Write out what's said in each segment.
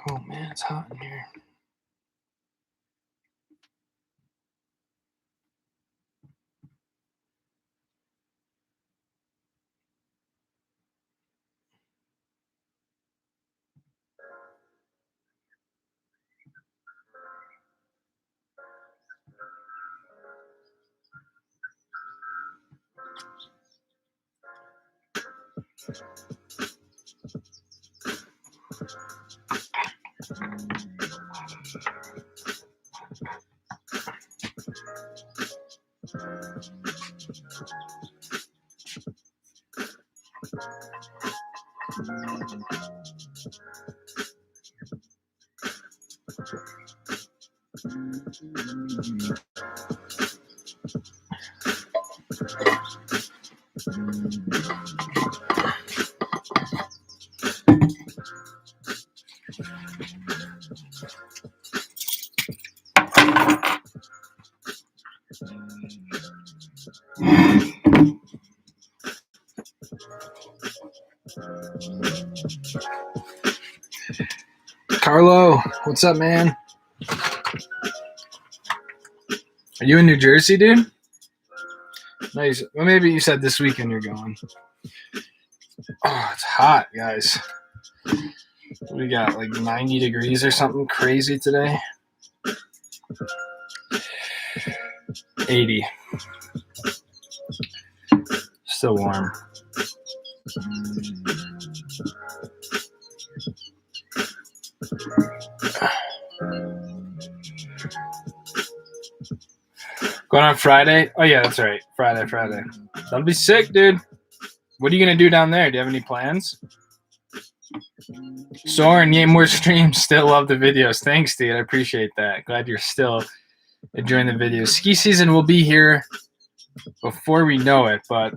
Oh man, it's hot in here. Carlo, what's up, man? Are you in New Jersey, dude? Nice. Well, maybe you said this weekend you're going. Oh, it's hot, guys. What do we got, like 90 degrees or something crazy today? 80. Still warm. Going on Friday? Oh, yeah, that's right. Friday. That'll be sick, dude. What are you going to do down there? Do you have any plans? Soren, yay, more streams. Still love the videos. Thanks, dude. I appreciate that. Glad you're still enjoying the videos. Ski season will be here before we know it, but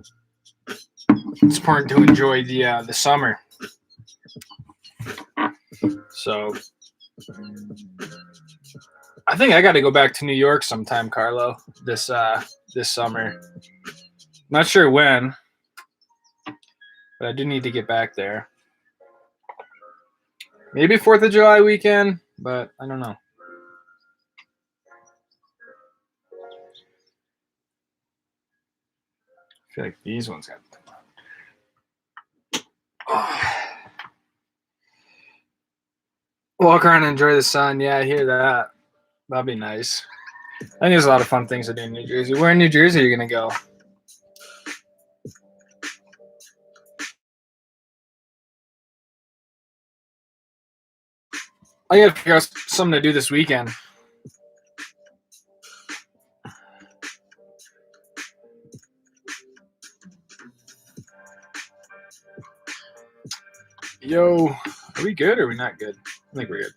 it's important to enjoy the summer. So I think I got to go back to New York sometime, Carlo, this summer. Not sure when, but I do need to get back there. Maybe 4th of July weekend, but I don't know. I feel like these ones got to come out. Walk around and enjoy the sun. Yeah, I hear that. That'd be nice. I think there's a lot of fun things to do in New Jersey. Where in New Jersey are you going to go? I got to figure out something to do this weekend. Yo, are we good or are we not good? I think we're good.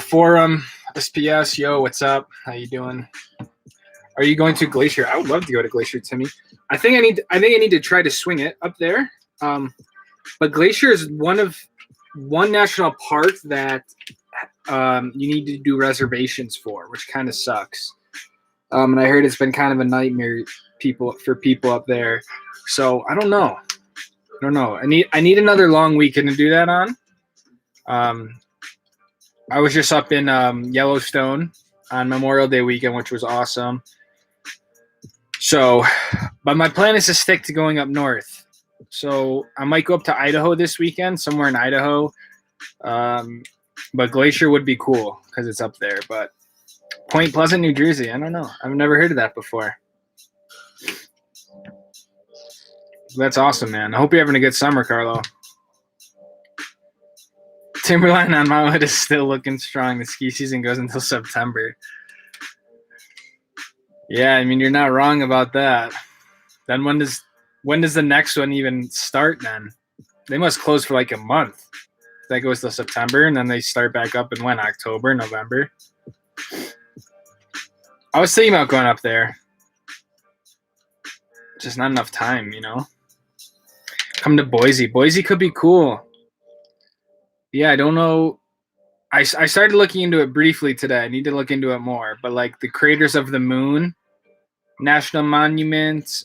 Forum, SPS, yo, what's up? How you doing? Are you going to Glacier? I would love to go to Glacier, Timmy. I think I need to try to swing it up there. But Glacier is one national park that you need to do reservations for, which kind of sucks. And I heard it's been kind of a nightmare for people up there. So I don't know. I need another long weekend to do that on. I was just up in Yellowstone on Memorial Day weekend, which was awesome. So, but my plan is to stick to going up north. So I might go up to Idaho this weekend, somewhere in Idaho. But Glacier would be cool because it's up there. But Point Pleasant, New Jersey, I don't know. I've never heard of that before. That's awesome, man. I hope you're having a good summer, Carlo. Timberline on Mount Hood is still looking strong. The ski season goes until September. Yeah, I mean, you're not wrong about that. Then when does the next one even start then? They must close for like a month. That goes till September, and then they start back up in when? October, November? I was thinking about going up there. Just not enough time, you know? Come to Boise. Boise could be cool. Yeah, I don't know. I started looking into it briefly today. I need to look into it more. But like the Craters of the Moon, National Monument,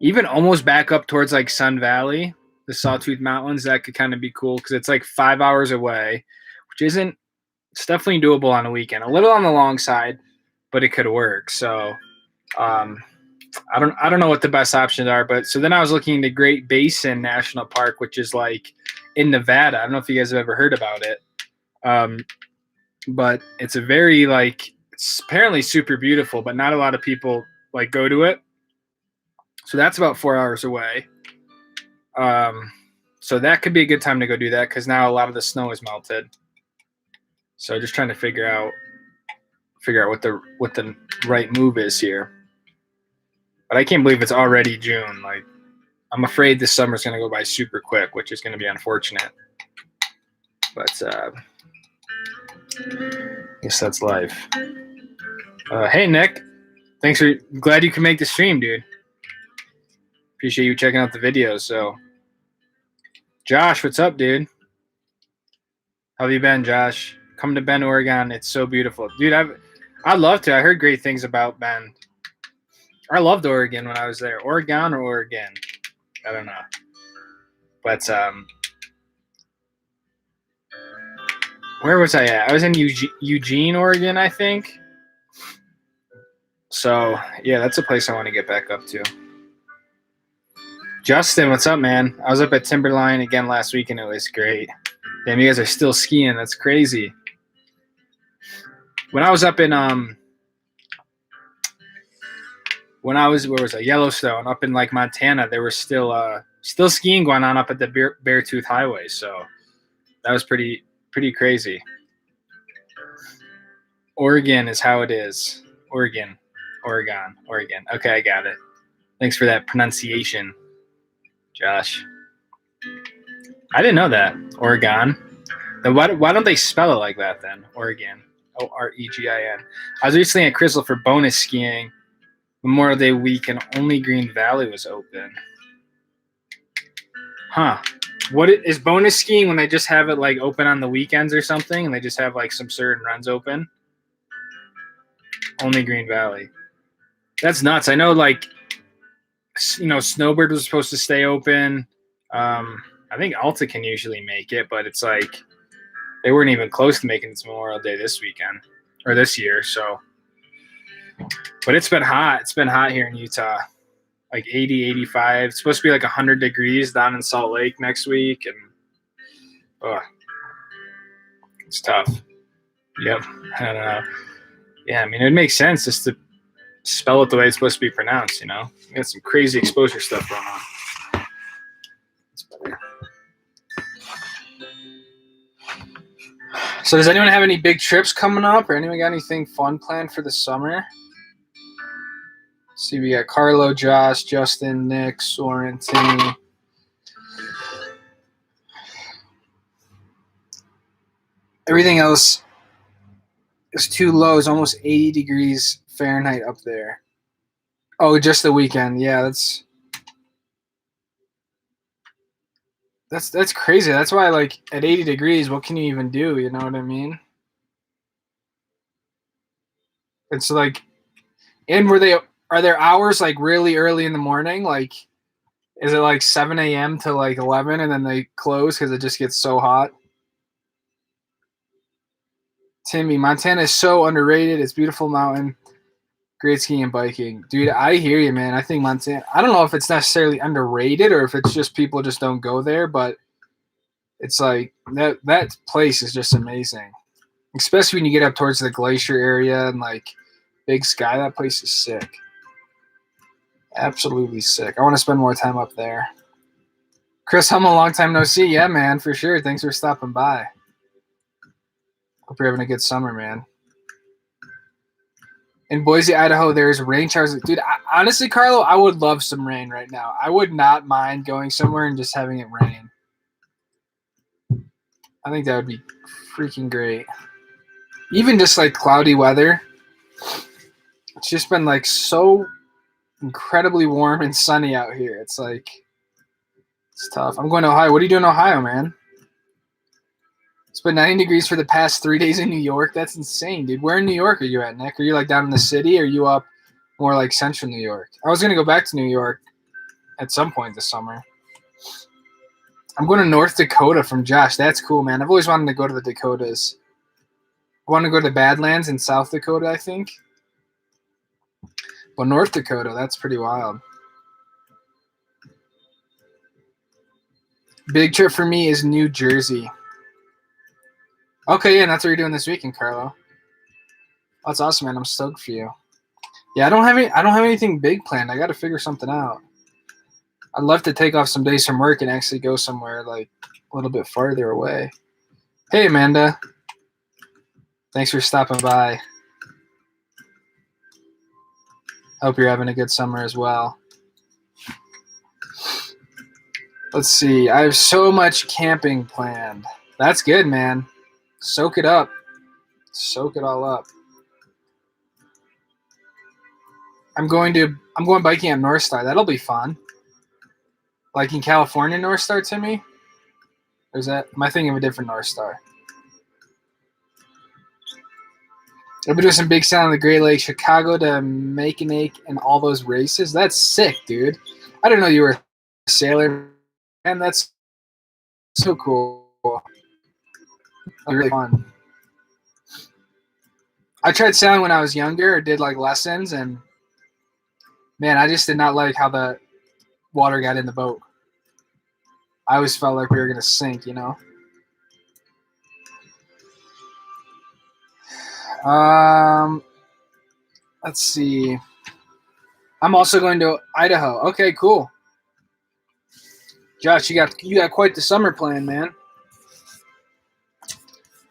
even almost back up towards like Sun Valley, the Sawtooth Mountains, that could kind of be cool because it's like 5 hours away, which isn't. It's definitely doable on a weekend. A little on the long side, but it could work. So I don't know what the best options are, but so then I was looking into Great Basin National Park, which is like in Nevada. I don't know if you guys have ever heard about it, but it's a very like it's apparently super beautiful, but not a lot of people like go to it. So that's about 4 hours away. So that could be a good time to go do that because now a lot of the snow is melted. So just trying to figure out what the right move is here. But I can't believe it's already June. Like, I'm afraid this summer's going to go by super quick, which is going to be unfortunate. But I guess that's life. Hey, Nick. Glad you can make the stream, dude. Appreciate you checking out the videos. So, Josh, what's up, dude? How have you been, Josh? Come to Bend, Oregon. It's so beautiful. Dude, I'd love to. I heard great things about Bend. I loved Oregon when I was there. Oregon or Oregon? I don't know. But where was I at? I was in Eugene, Oregon, I think. So, yeah, that's a place I want to get back up to. Justin, what's up, man? I was up at Timberline again last week, and it was great. Damn, you guys are still skiing. That's crazy. When I was up in where was I? Yellowstone, up in like Montana, there was still skiing going on up at the Beartooth Highway. So that was pretty crazy. Oregon is how it is. Oregon. Okay, I got it. Thanks for that pronunciation, Josh. I didn't know that. Oregon. Then why don't they spell it like that then? Oregon. Oregin. I was recently at Crystal for bonus skiing. Memorial Day weekend, only Green Valley was open. Huh. What is bonus skiing when they just have it like open on the weekends or something and they just have like some certain runs open? Only Green Valley. That's nuts. I know like Snowbird was supposed to stay open. I think Alta can usually make it, but it's like they weren't even close to making it Memorial Day this weekend or this year, so but it's been hot. It's been hot here in Utah. Like 80, 85. It's supposed to be like 100 degrees down in Salt Lake next week. And it's tough. Yep. I don't know. Yeah, I mean, it makes sense just to spell it the way it's supposed to be pronounced, you know? We got some crazy exposure stuff going on. It's better. So does anyone have any big trips coming up or anyone got anything fun planned for the summer? See, we got Carlo, Josh, Justin, Nick, Soren, Timmy. Everything else is too low. It's almost 80 degrees Fahrenheit up there. Oh, just the weekend. Yeah, that's crazy. That's why, like, at 80 degrees, what can you even do? You know what I mean? It's like, and are there hours like really early in the morning? Like, is it like 7 a.m. to like 11 and then they close because it just gets so hot? Timmy, Montana is so underrated. It's a beautiful mountain. Great skiing and biking. Dude, I hear you, man. I think Montana, I don't know if it's necessarily underrated or if it's just people just don't go there, but it's like that place is just amazing. Especially when you get up towards the glacier area and like Big Sky. That place is sick. Absolutely sick. I want to spend more time up there. Chris Hummel, long time no see. Yeah, man, for sure. Thanks for stopping by. Hope you're having a good summer, man. In Boise, Idaho, there's rain showers. Dude, honestly, Carlo, I would love some rain right now. I would not mind going somewhere and just having it rain. I think that would be freaking great. Even just like cloudy weather. It's just been like so incredibly warm and sunny out here. It's like, it's tough. I'm going to Ohio. What are you doing in Ohio, man? It's been 90 degrees for the past 3 days in New York. That's insane, dude. Where in New York are you at, Nick? Are you like down in the city or are you up more like central New York? I was going to go back to New York at some point this summer. I'm going to North Dakota from Josh. That's cool, man. I've always wanted to go to the Dakotas. I want to go to the Badlands in South Dakota, I think. But North Dakota, that's pretty wild. Big trip for me is New Jersey. Okay, yeah, that's what you're doing this weekend, Carlo. That's awesome, man. I'm stoked for you. Yeah, I don't have anything big planned. I got to figure something out. I'd love to take off some days from work and actually go somewhere like a little bit farther away. Hey, Amanda. Thanks for stopping by. Hope you're having a good summer as well. Let's see. I have so much camping planned. That's good, man. Soak it up. Soak it all up. I'm going biking at North Star. That'll be fun. Like in California, North Star, Timmy? Or is that? Am I thinking of a different North Star? I'll be doing some big sound on the Great Lakes, Chicago to Mackinac, and all those races. That's sick, dude. I didn't know you were a sailor, and that's so cool. Really fun. I tried sailing when I was younger, or did like lessons, and man, I just did not like how the water got in the boat. I always felt like we were gonna sink, you know. Let's see. I'm also going to Idaho. Okay, cool. Josh, you got quite the summer plan, man.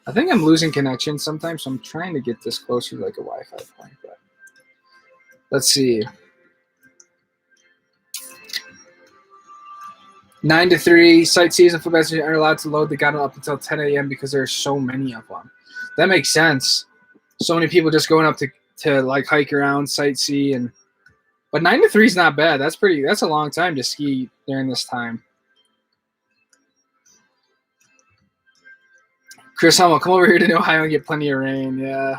I think I'm losing connection sometimes, so I'm trying to get this closer to like a Wi-Fi point. But let's see. 9 to 3, site season foot passengers aren't allowed to load the gondola up until 10 a.m. because there are so many of them. That makes sense. So many people just going up to like hike around, sightsee, but 9 to 3 is not bad. That's a long time to ski during this time. Chris Hummel, come over here to Ohio and get plenty of rain. Yeah.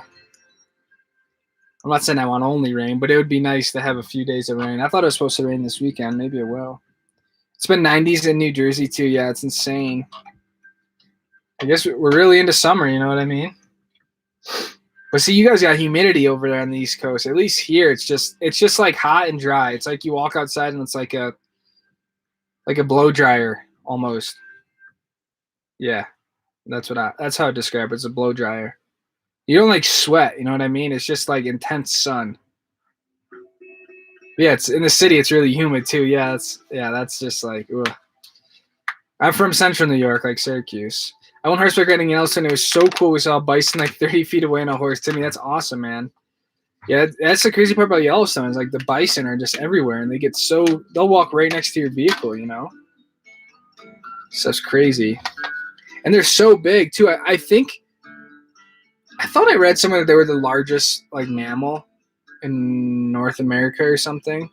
I'm not saying I want only rain, but it would be nice to have a few days of rain. I thought it was supposed to rain this weekend. Maybe it will. It's been 90s in New Jersey too. Yeah, it's insane. I guess we're really into summer, you know what I mean? But see, you guys got humidity over there on the East Coast. At least here, it's just like hot and dry. It's like you walk outside and it's like a blow dryer almost. Yeah, that's how I describe it. It's a blow dryer. You don't like sweat, you know what I mean? It's just like intense sun. Yeah, it's in the city. It's really humid too. Yeah, that's just like. Ugh. I'm from Central New York, like Syracuse. I went horseback riding in Yellowstone. It was so cool. We saw a bison like 30 feet away on a horse. Timmy, that's awesome, man. Yeah, that's the crazy part about Yellowstone is like the bison are just everywhere, and they'll walk right next to your vehicle, you know. So it's crazy, and they're so big too. I thought I read somewhere that they were the largest like mammal in North America or something.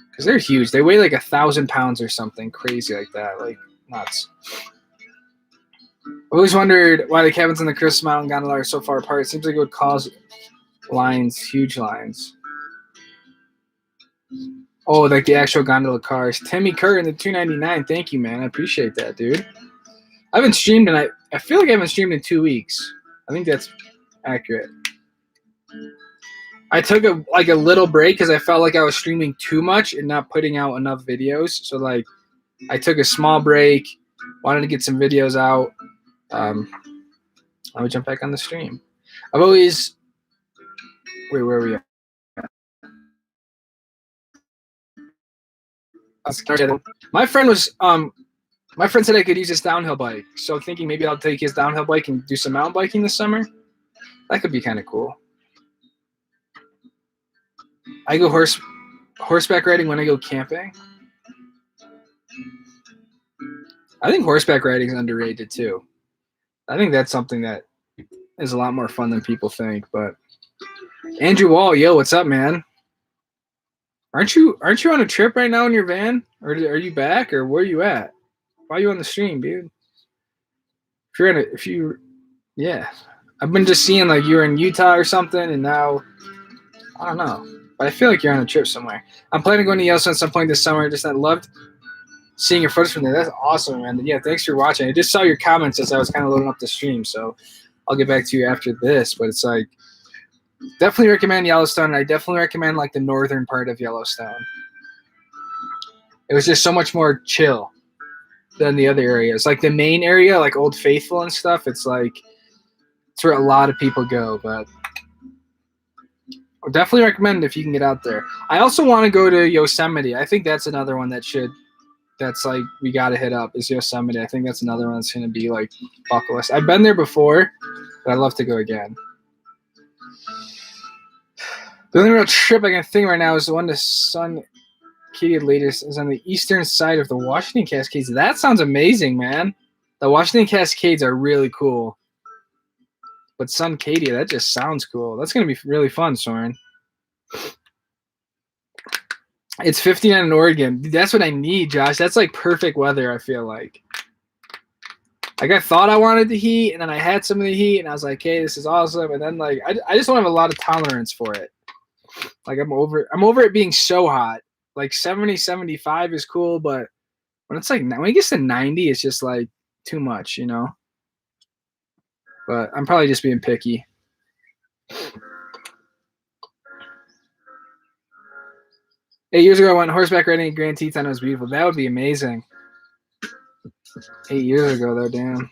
Because they're huge. They weigh like 1,000 pounds or something crazy like that. Like nuts. I always wondered why the cabins on the Christmas Mountain gondola are so far apart. It seems like it would cause huge lines. Oh, like the actual gondola cars. Timmy Kerr in the $2.99. Thank you, man. I appreciate that, dude. I haven't streamed and I feel like I haven't streamed in 2 weeks. I think that's accurate. I took a little break because I felt like I was streaming too much and not putting out enough videos. So like I took a small break, wanted to get some videos out. I would jump back on the stream. Wait, where are we at? My friend said I could use his downhill bike. So thinking maybe I'll take his downhill bike and do some mountain biking this summer. That could be kind of cool. I go horseback riding when I go camping. I think horseback riding is underrated too. I think that's something that is a lot more fun than people think. But Andrew Wall, yo, what's up, man? Aren't you on a trip right now in your van? Or are you back? Or where are you at? Why are you on the stream, dude? Yeah. I've been just seeing like you're in Utah or something, and now I don't know. But I feel like you're on a trip somewhere. I'm planning on going to Yellowstone at some point this summer. I loved seeing your footage from there. That's awesome, man. Yeah, thanks for watching. I just saw your comments as I was kind of loading up the stream, so I'll get back to you after this. But it's like definitely recommend Yellowstone. I definitely recommend like the northern part of Yellowstone. It was just so much more chill than the other areas. Like the main area, like Old Faithful and stuff, it's like it's where a lot of people go, but I definitely recommend if you can get out there. I also want to go to Yosemite. I think that's another one that's like we got to hit up is Yosemite. I think that's another one that's going to be like bucket list. I've been there before, but I'd love to go again. The only real trip I can think right now is the one to Sun Katy latest is on the eastern side of the Washington Cascades. That sounds amazing, man. The Washington Cascades are really cool. But Sun Katy, that just sounds cool. That's going to be really fun, Soren. It's 59 in Oregon. That's what I need, Josh. That's like perfect weather, I feel like. Like I thought I wanted the heat, and then I had some of the heat, and I was like, hey, this is awesome. And then like I just don't have a lot of tolerance for it. Like I'm over it being so hot. Like 70, 75 is cool, but when it's like when it gets to 90, it's just like too much, you know? But I'm probably just being picky. 8 years ago, I went horseback riding at Grand Teton. It was beautiful. That would be amazing. 8 years ago, though, damn.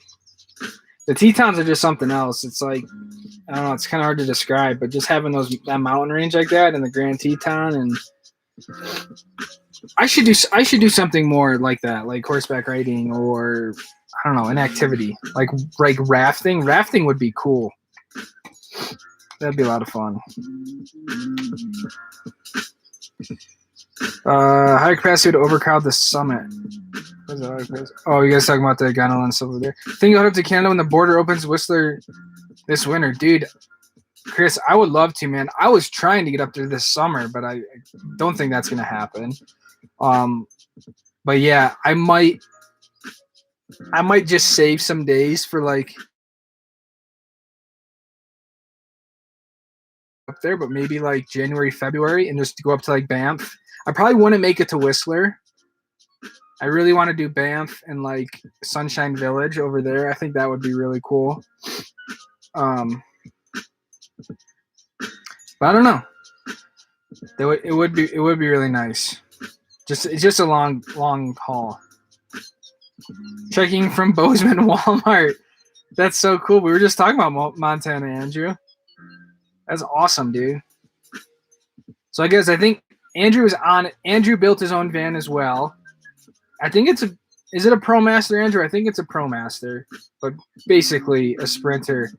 The Tetons are just something else. It's like, I don't know, it's kind of hard to describe, but just having that mountain range like that and the Grand Teton, and I should do something more like that, like horseback riding or I don't know, an activity like rafting. Rafting would be cool. That'd be a lot of fun. High capacity to overcrowd the summit. Oh, you guys talking about the gondola and stuff over there? Think you'll head up to Canada when the border opens Whistler this winter, dude. Chris, I would love to, man. I was trying to get up there this summer, but I don't think that's gonna happen. But yeah, I might just save some days for like up there, but maybe like January, February, and just go up to like Banff. I probably wouldn't make it to Whistler. I really want to do Banff and like Sunshine Village over there. I think that would be really cool. But I don't know. It would be really nice. It's just a long haul. Checking from Bozeman Walmart. That's so cool. We were just talking about Montana, Andrew. That's awesome, dude. So I think Andrew built his own van as well. I think is it a ProMaster, Andrew? I think it's a ProMaster, but basically a Sprinter.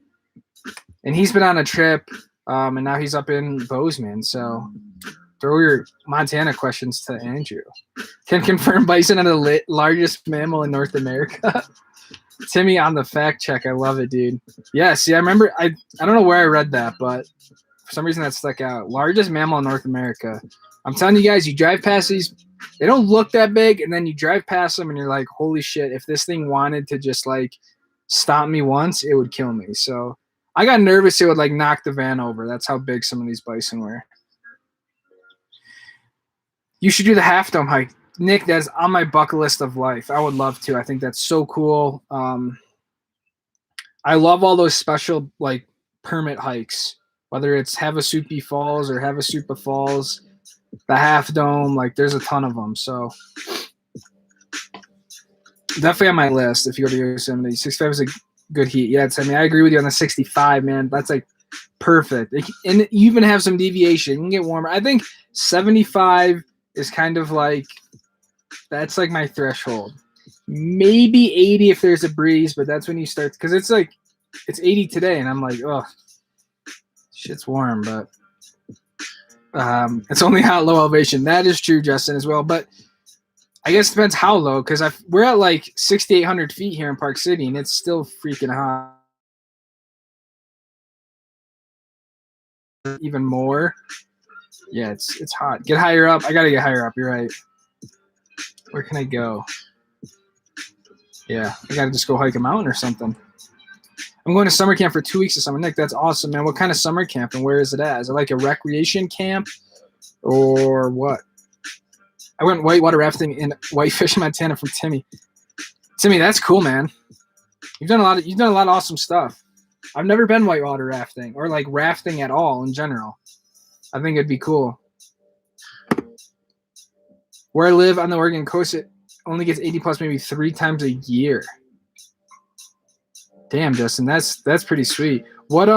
And he's been on a trip, and now he's up in Bozeman. So throw your Montana questions to Andrew. Can confirm bison are the largest mammal in North America. Timmy on the fact check. I love it, dude. Yeah, see, I remember. I don't know where I read that, but for some reason that stuck out. Largest mammal in North America. I'm telling you guys, you drive past these, they don't look that big, and then you drive past them, and you're like, holy shit, if this thing wanted to just, like, stop me once, it would kill me. So I got nervous it would, like, knock the van over. That's how big some of these bison were. You should do the Half Dome hike. Nick, that's on my bucket list of life. I would love to. I think that's so cool. I love all those special, like, permit hikes, whether it's Havasupai Falls or Havasupai Falls, the Half Dome. Like, there's a ton of them. So definitely on my list if you go to Yosemite. 65 is a good heat. Yeah, I agree with you on the 65, man. That's, like, perfect. And you even have some deviation. You can get warmer. I think 75 is kind of like That's like my threshold. Maybe 80 if there's a breeze, but that's when you start, because it's like it's 80 today, and I'm like, oh, shit's warm, but it's only hot low elevation. That is true, Justin, as well. But I guess it depends how low, because we're at like 6,800 feet here in Park City, and it's still freaking hot. Even more. Yeah, it's hot. Get higher up. I gotta get higher up. You're right. Where can I go? Yeah, I gotta just go hike a mountain or something. I'm going to summer camp for 2 weeks this summer. Nick, that's awesome, man. What kind of summer camp, and where is it at? Is it like a recreation camp or what? I went whitewater rafting in Whitefish, Montana from Timmy. Timmy, that's cool, man. You've done a lot of awesome stuff. I've never been whitewater rafting or like rafting at all in general. I think it'd be cool. Where I live on the Oregon coast, it only gets 80 plus maybe 3 times a year. Damn, Justin, that's pretty sweet. What's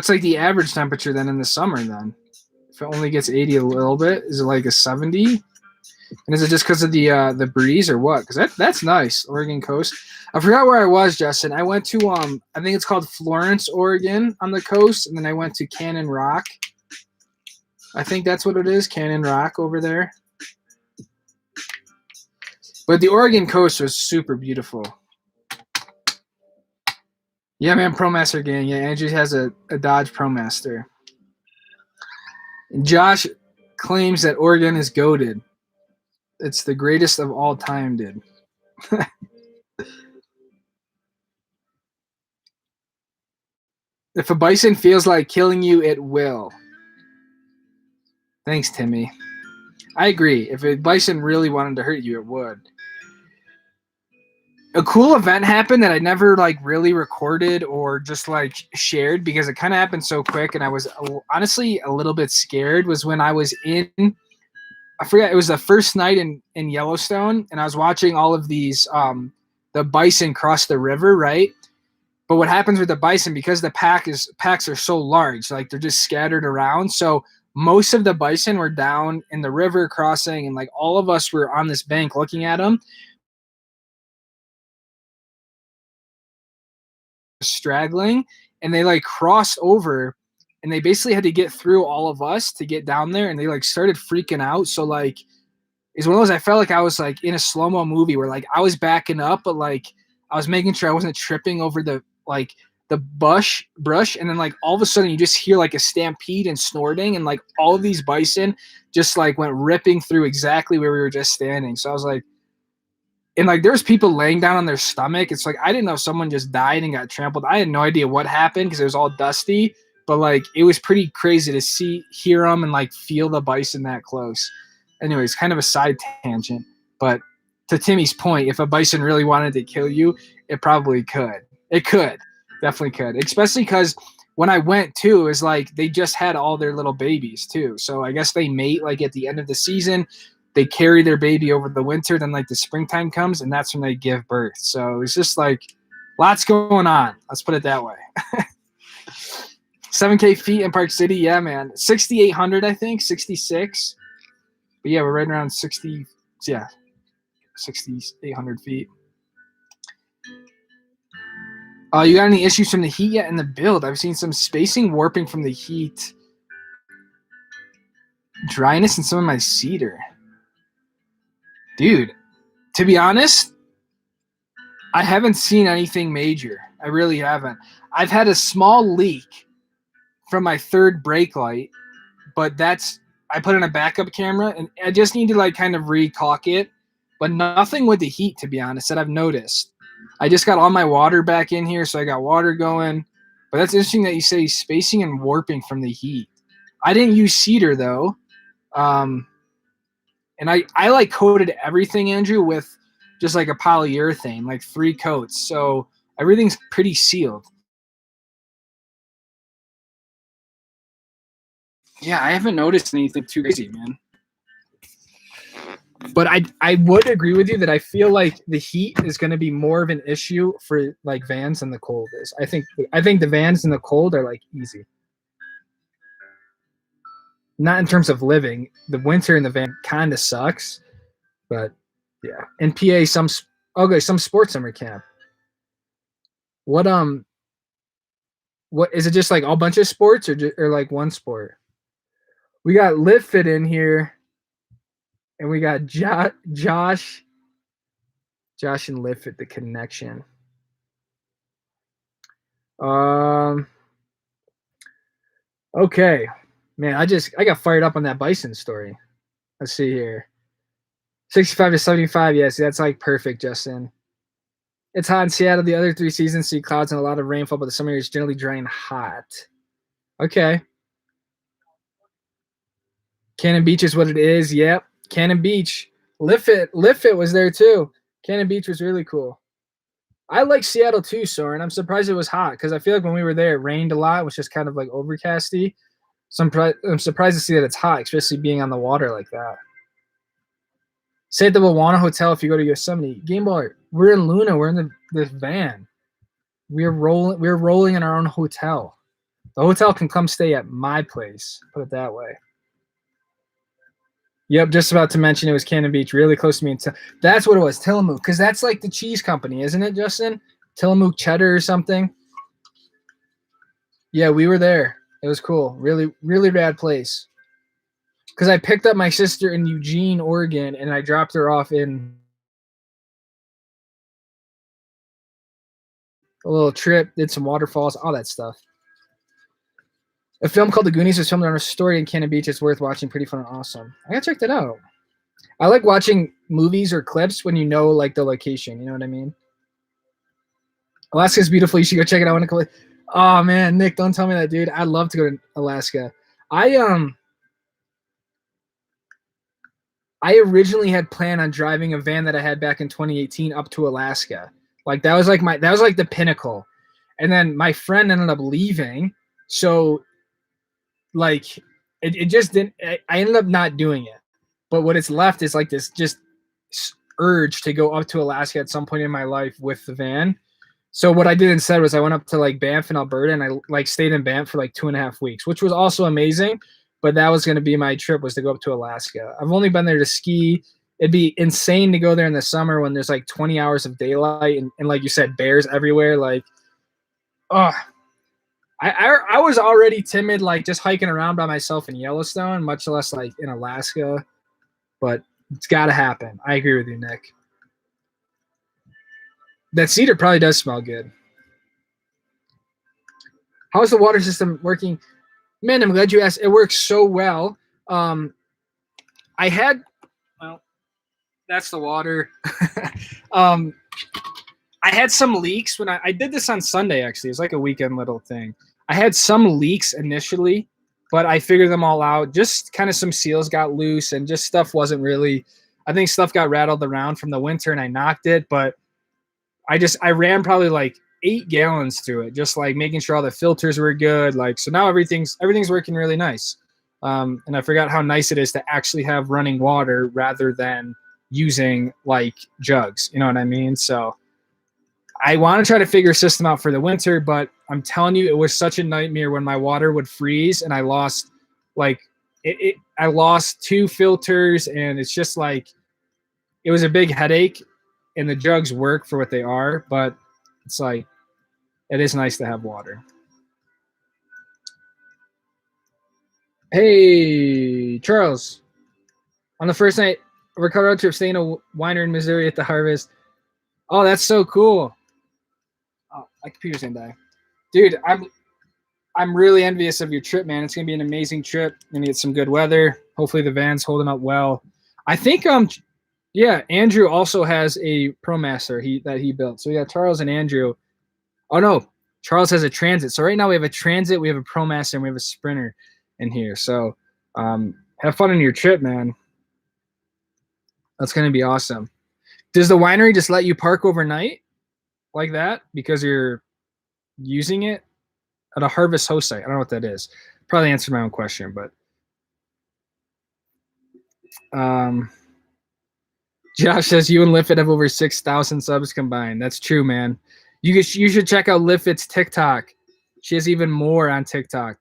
like the average temperature then in the summer then? If it only gets 80 a little bit, is it like a 70? And is it just because of the breeze or what? Because that's nice, Oregon coast. I forgot where I was, Justin. I went to I think it's called Florence, Oregon, on the coast, and then I went to Cannon Rock. I think that's what it is, Cannon Rock over there. But the Oregon coast was super beautiful. Yeah, man, ProMaster gang. Yeah, Andrew has a Dodge ProMaster. And Josh claims that Oregon is goated. It's the greatest of all time, dude. If a bison feels like killing you, it will. Thanks, Timmy. I agree. If a bison really wanted to hurt you, it would. A cool event happened that I never like really recorded or just like shared because it kind of happened so quick, and I was honestly a little bit scared. Was when I was I forget, it was the first night in Yellowstone, and I was watching all of these the bison cross the river, right? But what happens with the bison, because the packs are so large, like they're just scattered around. So most of the bison were down in the river crossing, and like all of us were on this bank looking at them, straggling, and they like crossed over, and they basically had to get through all of us to get down there, and they like started freaking out. So like it's one of those, I felt like I was like in a slow-mo movie where like I was backing up, but like I was making sure I wasn't tripping over the brush, and then like all of a sudden you just hear like a stampede and snorting, and like all of these bison just like went ripping through exactly where we were just standing. So I was like, and like there's people laying down on their stomach. It's like I didn't know if someone just died and got trampled. I had no idea what happened because it was all dusty, but like it was pretty crazy to hear them and like feel the bison that close. Anyways, kind of a side tangent, but to Timmy's point, if a bison really wanted to kill you, it probably could. It could. Definitely could. Especially because when I went too, it was like they just had all their little babies too. So I guess they mate like at the end of the season. They carry their baby over the winter, then like the springtime comes, and that's when they give birth. So it's just like lots going on. Let's put it that way. 7K feet in Park City. Yeah, man. 6,800, I think. 66. But yeah, we're right around 60. Yeah. 6,800 feet. You got any issues from the heat yet in the build? I've seen some spacing warping from the heat. Dryness in some of my cedar. Dude, to be honest, I haven't seen anything major. I really haven't. I've had a small leak from my third brake light, but I put in a backup camera, and I just need to like kind of re-caulk it, but nothing with the heat, to be honest, that I've noticed. I just got all my water back in here, so I got water going. But that's interesting that you say spacing and warping from the heat. I didn't use cedar though. And I like coated everything, Andrew, with just like a polyurethane, like 3 coats. So everything's pretty sealed. Yeah, I haven't noticed anything too crazy, man. But I would agree with you that I feel like the heat is going to be more of an issue for like vans than the cold is. I think the vans in the cold are like easy. Not in terms of living. The winter in the van kind of sucks, but yeah. In PA, some sports summer camp. What what is it? Just like all bunch of sports, or like one sport? We got Live Fit in here, and we got Josh and Live Fit, the connection. Okay, man, I got fired up on that bison story. Let's see here. 65 to 75. Yeah, see, that's like perfect, Justin. It's hot in Seattle. The other 3 seasons see clouds and a lot of rainfall, but the summer is generally dry and hot. Okay. Cannon Beach is what it is. Yep. Cannon Beach. Live Fit was there too. Cannon Beach was really cool. I like Seattle too, Soren. I'm surprised it was hot because I feel like when we were there, it rained a lot. It was just kind of like overcasty. So I'm surprised to see that it's hot, especially being on the water like that. Stay at the Moana Hotel if you go to Yosemite. Game Boy, we're in Luna. We're in this van. We're rolling in our own hotel. The hotel can come stay at my place. Put it that way. Yep, just about to mention it was Cannon Beach, really close to me. That's what it was, Tillamook, because that's like the cheese company, isn't it, Justin? Tillamook cheddar or something. Yeah, we were there. It was cool. Really, really rad place. Because I picked up my sister in Eugene, Oregon, and I dropped her off in a little trip, did some waterfalls, all that stuff. A film called The Goonies was filmed on a story in Cannon Beach. It's worth watching. Pretty fun and awesome. I gotta check that out. I like watching movies or clips when you know like the location. You know what I mean? Alaska's beautiful. You should go check it out. Oh man, Nick, don't tell me that, dude. I'd love to go to Alaska. I originally had planned on driving a van that I had back in 2018 up to Alaska. Like that was like the pinnacle. And then my friend ended up leaving. So like it just didn't, I ended up not doing it. But what it's left is like this just urge to go up to Alaska at some point in my life with the van. So what I did instead was I went up to like Banff in Alberta, and I like stayed in Banff for like 2.5 weeks, which was also amazing. But that was going to be my trip, was to go up to Alaska. I've only been there to ski. It'd be insane to go there in the summer when there's like 20 hours of daylight and like you said, bears everywhere. Like, oh, I was already timid, like just hiking around by myself in Yellowstone, much less like in Alaska. But it's got to happen. I agree with you, Nick. That cedar probably does smell good. How's the water system working? Man, I'm glad you asked. It works so well. I had, well, that's the water. I had some leaks when I did this on Sunday, actually. It was like a weekend little thing. I had some leaks initially, but I figured them all out. Just kind of some seals got loose and just stuff wasn't really, I think stuff got rattled around from the winter and I knocked it, but I ran probably like 8 gallons through it, just like making sure all the filters were good. Like, so now everything's working really nice. And I forgot how nice it is to actually have running water rather than using like jugs. You know what I mean? So I want to try to figure a system out for the winter, but I'm telling you, it was such a nightmare when my water would freeze and I lost like I lost 2 filters, and it's just like, it was a big headache, and the jugs work for what they are, but it's like, it is nice to have water. Hey, Charles. On the first night of our road trip, staying in a winery in Missouri at the Harvest. Oh, that's so cool. Oh, my computer's gonna die. Dude, I'm really envious of your trip, man. It's gonna be an amazing trip. You're gonna get some good weather. Hopefully the van's holding up well. I think yeah, Andrew also has a ProMaster that he built. So we got Charles and Andrew. Oh no, Charles has a Transit. So right now we have a Transit, we have a ProMaster, and we have a Sprinter in here. So have fun on your trip, man. That's gonna be awesome. Does the winery just let you park overnight like that because you're using it at a Harvest host site? I don't know what that is. Probably answered my own question, but Josh says you and Liffit have over 6,000 subs combined. That's true, man. You should check out Liffit's TikTok. She has even more on TikTok.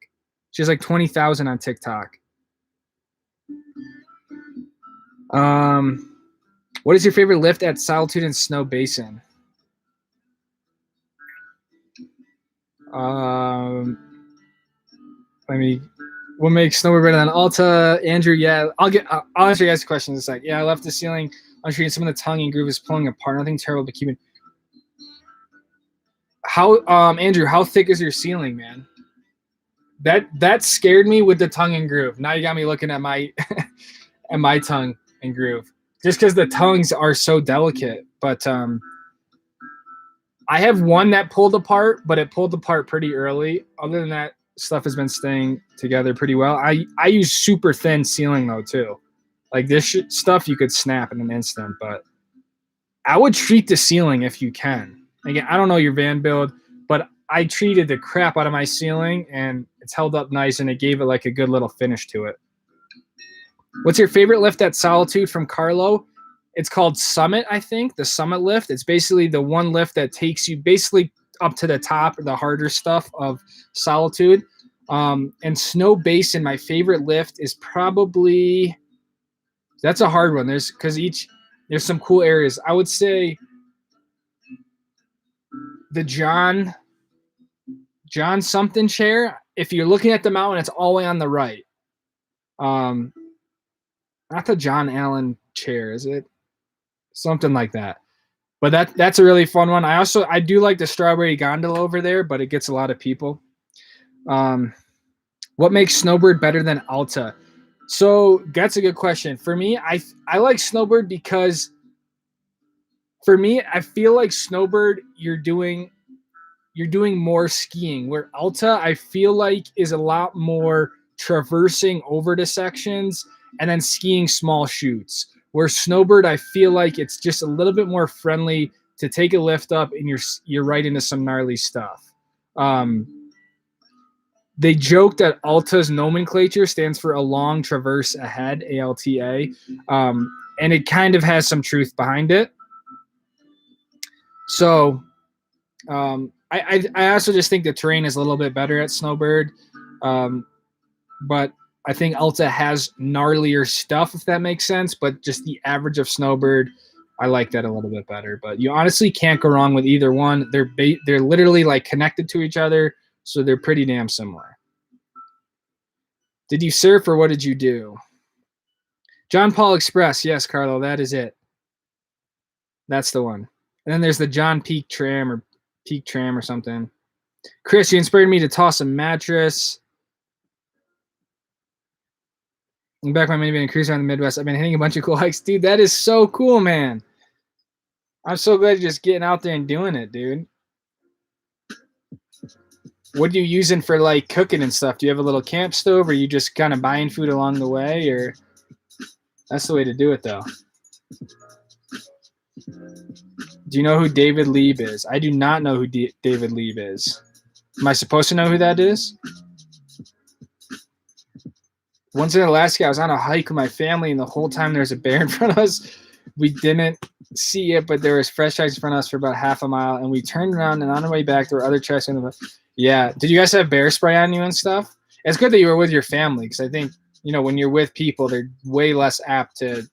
She has like 20,000 on TikTok. What is your favorite lift at Solitude and Snow Basin? What makes snowboard better than Alta? Andrew, yeah, I'll answer you guys' question in a sec. Yeah, I left the ceiling untreated. Some of the tongue and groove is pulling apart. Nothing terrible, but keeping. Andrew, how thick is your ceiling, man? That scared me with the tongue and groove. Now you got me looking at my at my tongue and groove, just because the tongues are so delicate. But I have one that pulled apart, but it pulled apart pretty early. Other than that, stuff has been staying together pretty well. I use super thin ceiling though too. Like this stuff you could snap in an instant, but I would treat the ceiling if you can. Again, I don't know your van build, but I treated the crap out of my ceiling and it's held up nice and it gave it like a good little finish to it. What's your favorite lift at Solitude from Carlo? It's called Summit, I think, the Summit lift. It's basically the one lift that takes you basically up to the top, the harder stuff of Solitude. And Snow Basin, my favorite lift is probably, that's a hard one. There's some cool areas. I would say the John something chair. If you're looking at the mountain, it's all the way on the right. Not the John Allen chair, is it? Something like that. But that's a really fun one. I do like the Strawberry Gondola over there, but it gets a lot of people. What makes Snowbird better than Alta? So that's a good question. For me, I like Snowbird because for me, I feel like Snowbird you're doing more skiing, where Alta I feel like is a lot more traversing over the sections and then skiing small chutes. Where Snowbird I feel like it's just a little bit more friendly to take a lift up and you're right into some gnarly stuff. They joke that Alta's nomenclature stands for a long traverse ahead, ALTA, and it kind of has some truth behind it. So I also just think the terrain is a little bit better at Snowbird, but I think Alta has gnarlier stuff, if that makes sense, but just the average of Snowbird, I like that a little bit better. But you honestly can't go wrong with either one. They're literally like connected to each other, so they're pretty damn similar. Did you surf or what did you do? John Paul Express. Yes, Carlo, that is it. That's the one. And then there's the John Peak Tram or something. Chris, you inspired me to toss a mattress. I'm back my minivan and cruise around the Midwest. I've been hitting a bunch of cool hikes. Dude, that is so cool, man. I'm so glad you're just getting out there and doing it, dude. What are you using for like cooking and stuff? Do you have a little camp stove or are you just kind of buying food along the way? Or that's the way to do it though. Do you know who David Lieb is? I do not know who David Lieb is. Am I supposed to know who that is? Once in Alaska, I was on a hike with my family, and the whole time there was a bear in front of us. We didn't see it, but there was fresh ice in front of us for about half a mile, and we turned around, and on the way back, there were other tracks. Yeah. Did you guys have bear spray on you and stuff? It's good that you were with your family, because I think, when you're with people, they're way less apt to,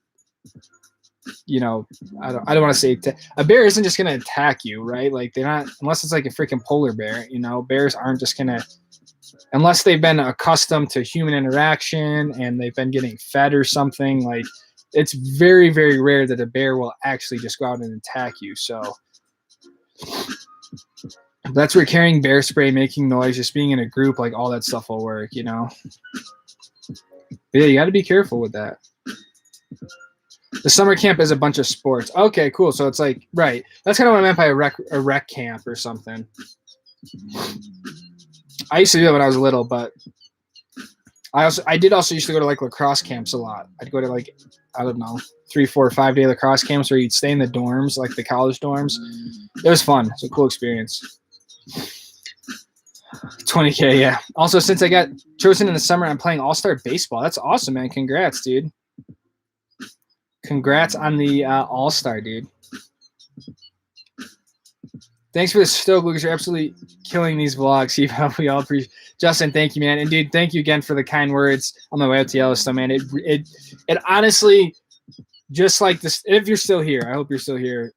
I don't want to say a bear isn't just going to attack you, right? Like they're not, unless it's like a freaking polar bear, bears aren't just going to, unless they've been accustomed to human interaction and they've been getting fed or something. Like it's very, very rare that a bear will actually just go out and attack you. So that's where carrying bear spray, making noise, just being in a group, like all that stuff will work, But yeah, you got to be careful with that. The summer camp is a bunch of sports. Okay, cool. So it's like, right. That's kind of what I meant by a rec camp or something. I used to do that when I was little, but I did also used to go to like lacrosse camps a lot. I'd go to like, I don't know, 3, 4, 5 day lacrosse camps where you'd stay in the dorms, like the college dorms. It was fun. It's a cool experience. 20K, yeah. Also, since I got chosen in the summer, I'm playing All-Star Baseball. That's awesome, man. Congrats, dude. Congrats on the All-Star, dude. Thanks for the stoke, Lucas. You're absolutely killing these vlogs. We all appreciate. Justin, thank you, man. And dude, thank you again for the kind words on my way out to Yellowstone, man. It honestly, just like this, if you're still here, I hope you're still here.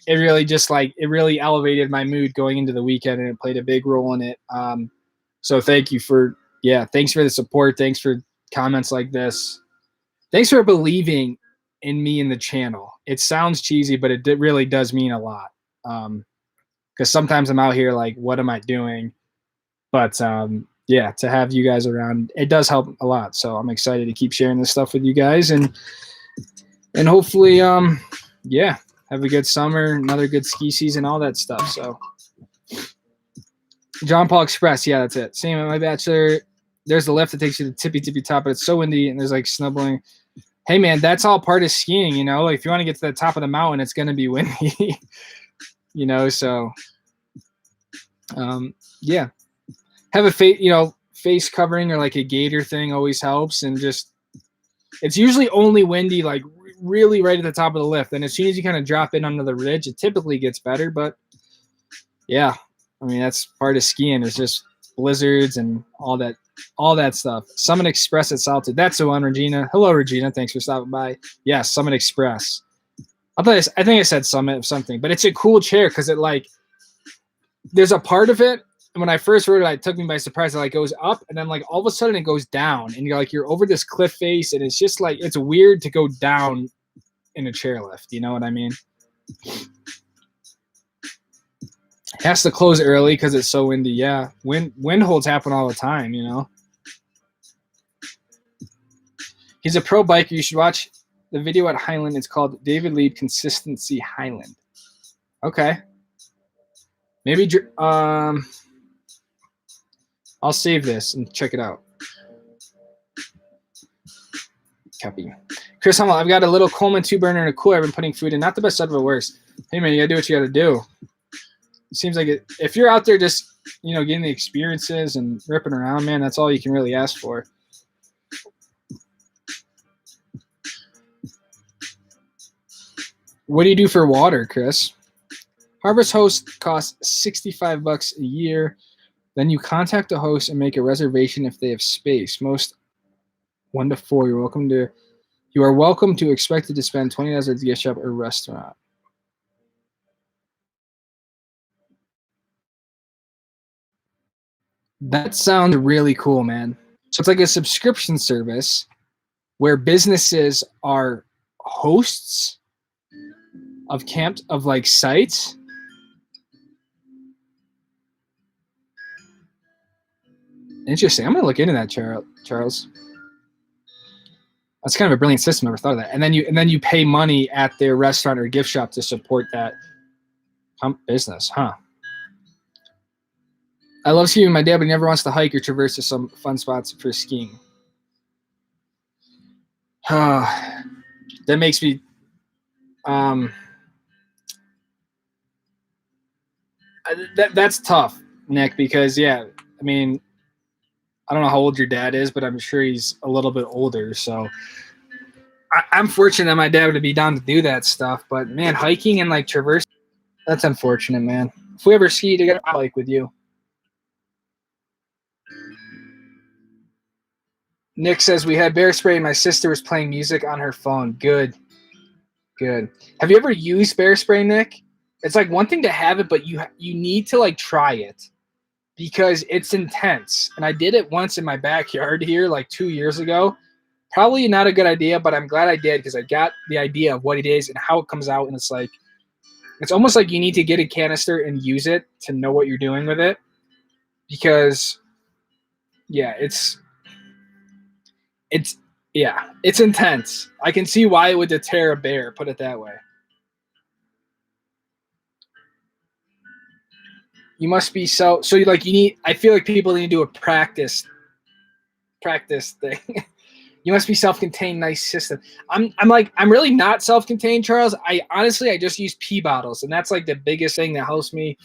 It really just like, it really elevated my mood going into the weekend, and it played a big role in it. So thanks for the support. Thanks for comments like this. Thanks for believing in me and the channel. It sounds cheesy, but it really does mean a lot. Because sometimes I'm out here like, what am I doing? But yeah, to have you guys around, it does help a lot. So I'm excited to keep sharing this stuff with you guys, and hopefully, yeah, have a good summer, another good ski season, all that stuff. So John Paul Express, yeah, that's it. Same at my bachelor. There's the lift that takes you to the tippy top, but it's so windy and there's like snubbling. Hey man, that's all part of skiing, you know. Like if you want to get to the top of the mountain, it's gonna be windy, you know. So, yeah, have a face covering or like a gaiter thing always helps, and just it's usually only windy like really right at the top of the lift, and as soon as you kind of drop in under the ridge, it typically gets better. But yeah, I mean that's part of skiing. It's just blizzards and all that stuff. Summit Express at Salted. That's the one, Regina. Hello, Regina. Thanks for stopping by. Yeah, Summit Express. I think I said Summit of something, but it's a cool chair because it like there's a part of it. And when I first wrote it, it took me by surprise. It like goes up and then like all of a sudden it goes down, and you're over this cliff face, and it's just like it's weird to go down in a chairlift. You know what I mean? Has to close early because it's so windy. Yeah, wind holds happen all the time. You know. He's a pro biker. You should watch the video at Highland. It's called David Lead Consistency Highland. Okay. Maybe I'll save this and check it out. Copy. Chris Hummel, I've got a little Coleman 2-burner and a cooler I've been putting food in. Not the best stuff, but worse. Hey man, you gotta do what you gotta do. It seems like if you're out there just, you know, getting the experiences and ripping around, man, that's all you can really ask for. What do you do for water, Chris? Harvest host costs $65 a year. Then you contact the host and make a reservation if they have space. Most 1 to 4. You are welcome to expected to spend $20 at the gift shop or restaurant. That sounds really cool, man. So it's like a subscription service where businesses are hosts of like sites. Interesting. I'm gonna look into that, Charles. That's kind of a brilliant system. I never thought of that. And then you pay money at their restaurant or gift shop to support that business, huh? I love skiing with my dad, but he never wants to hike or traverse to some fun spots for skiing. That makes me that's tough, Nick, because yeah, I mean, I don't know how old your dad is, but I'm sure he's a little bit older. So I'm fortunate that my dad would be down to do that stuff. But man, hiking and like traverse, that's unfortunate, man. If we ever ski together, I'll hike with you. Nick says we had bear spray and my sister was playing music on her phone. Good. Have you ever used bear spray, Nick? It's like one thing to have it, but you need to like try it because it's intense. And I did it once in my backyard here like 2 years ago. Probably not a good idea, but I'm glad I did because I got the idea of what it is and how it comes out. And it's like, it's almost like you need to get a canister and use it to know what you're doing with it because yeah, it's intense. I can see why it would deter a bear, put it that way. You must be so like you need, I feel like people need to do a practice thing. You must be self-contained, nice system. I'm really not self-contained, Charles. I just use pee bottles, and that's like the biggest thing that helps me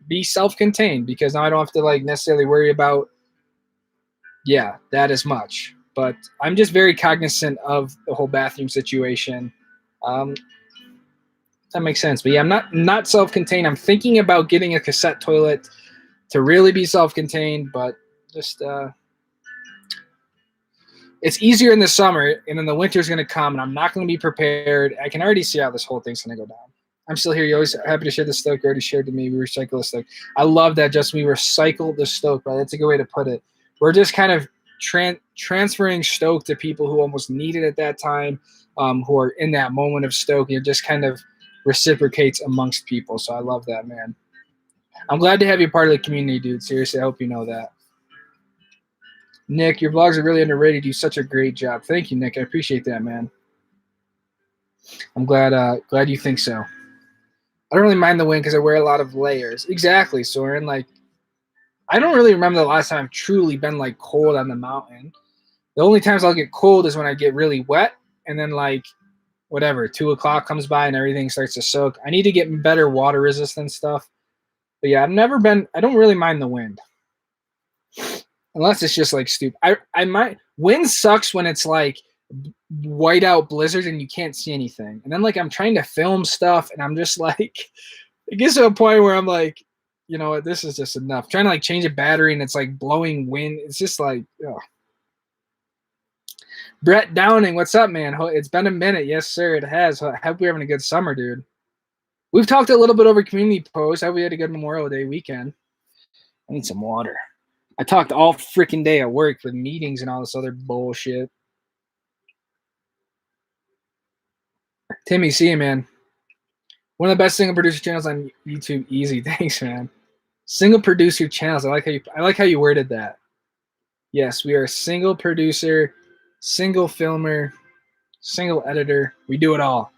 be self-contained because now I don't have to like necessarily worry about that as much. But I'm just very cognizant of the whole bathroom situation. That makes sense. But yeah, I'm not self-contained. I'm thinking about getting a cassette toilet to really be self-contained, but just it's easier in the summer, and then the winter's going to come, and I'm not going to be prepared. I can already see how this whole thing's going to go down. I'm still here. You're always happy to share the stoke. You already shared to me. We recycle the stoke. I love that, Justin. We recycle the stoke, bro. That's a good way to put it. We're just kind of transferring stoke to people who almost need it at that time, who are in that moment of stoke. And it just kind of reciprocates amongst people. So I love that, man. I'm glad to have you part of the community, dude. Seriously, I hope you know that. Nick, your vlogs are really underrated. You do such a great job. Thank you, Nick. I appreciate that, man. I'm glad you think so. I don't really mind the wind because I wear a lot of layers. Exactly, Soren. Like, I don't really remember the last time I've truly been like cold on the mountain. The only times I'll get cold is when I get really wet, and then like whatever, 2 o'clock comes by and everything starts to soak. I need to get better water resistant stuff. But yeah, I don't really mind the wind. Unless it's just like stupid. I might wind sucks when it's like whiteout blizzard and you can't see anything. And then like I'm trying to film stuff and I'm just like it gets to a point where I'm like, you know what, this is just enough. Trying to like change a battery and it's like blowing wind. It's just like, oh. Brett Downing, what's up, man? It's been a minute. Yes, sir, it has. I hope we're having a good summer, dude. We've talked a little bit over community posts. I hope we had a good Memorial Day weekend. I need some water. I talked all freaking day at work with meetings and all this other bullshit. Timmy, see you, man. One of the best single producer channels on YouTube. Easy, thanks, man. Single producer channels. I like how you worded that. Yes, we are a single producer, single filmer, single editor. We do it all.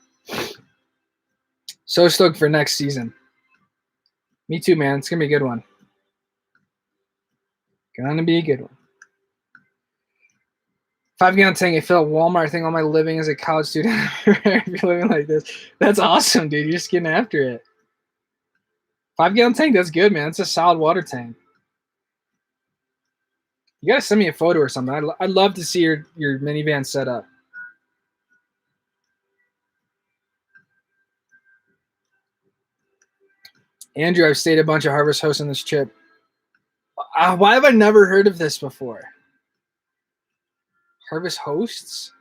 So stoked for next season. Me too, man. It's gonna be a good one. Gonna be a good one. 5-gallon tank. I fill at Walmart. I think all my living as a college student. If you're living like this, that's awesome, dude. You're just getting after it. 5-gallon tank. That's good, man. It's a solid water tank. You gotta send me a photo or something. I'd love to see your minivan set up. Andrew, I've stayed a bunch of Harvest Hosts on this trip. Why have I never heard of this before? Harvest Hosts?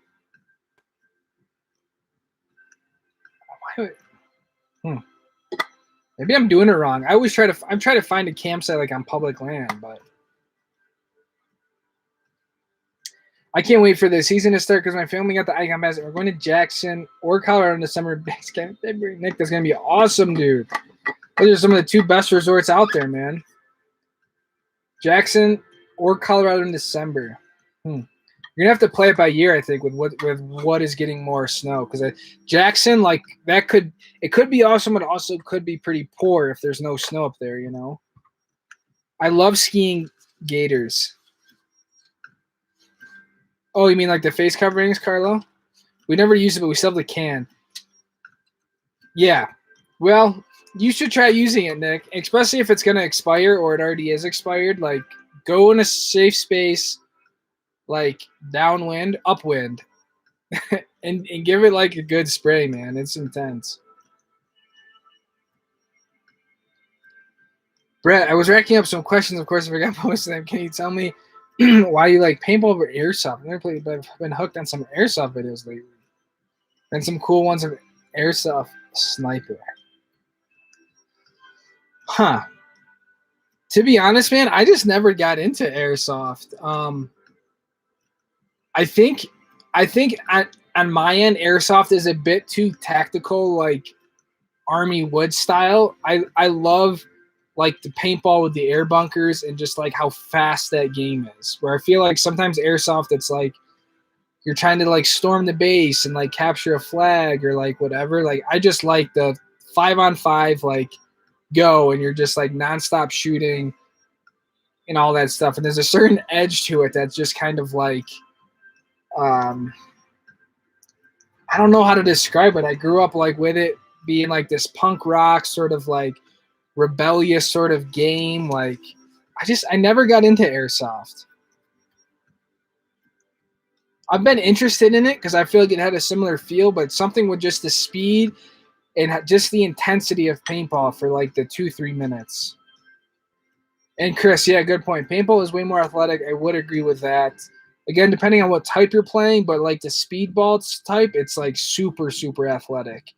Maybe I'm doing it wrong. I'm trying to find a campsite like on public land, but I can't wait for the season to start because my family got the Icon Pass. We're going to Jackson or Colorado in December. Nick, that's gonna be awesome, dude. Those are some of the 2 best resorts out there, man. Jackson or Colorado in December. You're gonna have to play it by year, I think, with what is getting more snow. Because Jackson, like it could be awesome, but also could be pretty poor if there's no snow up there. You know. I love skiing gaiters. Oh, you mean like the face coverings, Carlo? We never use it, but we still have the can. Yeah. Well, you should try using it, Nick, especially if it's going to expire or it already is expired. Like, go in a safe space, like downwind, upwind, and give it like a good spray, man. It's intense. Brett, I was racking up some questions. Of course, I forgot most of them. Can you tell me why you like paintball over airsoft? I've been hooked on some airsoft videos lately. And some cool ones of airsoft sniper. Huh. To be honest, man, I just never got into airsoft. I think on my end, airsoft is a bit too tactical, like Army Wood style. I love like the paintball with the air bunkers and just like how fast that game is. Where I feel like sometimes airsoft, it's like you're trying to like storm the base and like capture a flag or like whatever. Like I just like the 5-on-5, like go and you're just like nonstop shooting and all that stuff. And there's a certain edge to it that's just kind of like, I don't know how to describe it. I grew up like with it being like this punk rock sort of like rebellious sort of game. Like I never got into airsoft. I've been interested in it because I feel like it had a similar feel, but something with just the speed and just the intensity of paintball for like the 2-3 minutes. And Chris, yeah, good point. Paintball is way more athletic. I would agree with that. Again, depending on what type you're playing, but like the speedball type, it's like super, super athletic.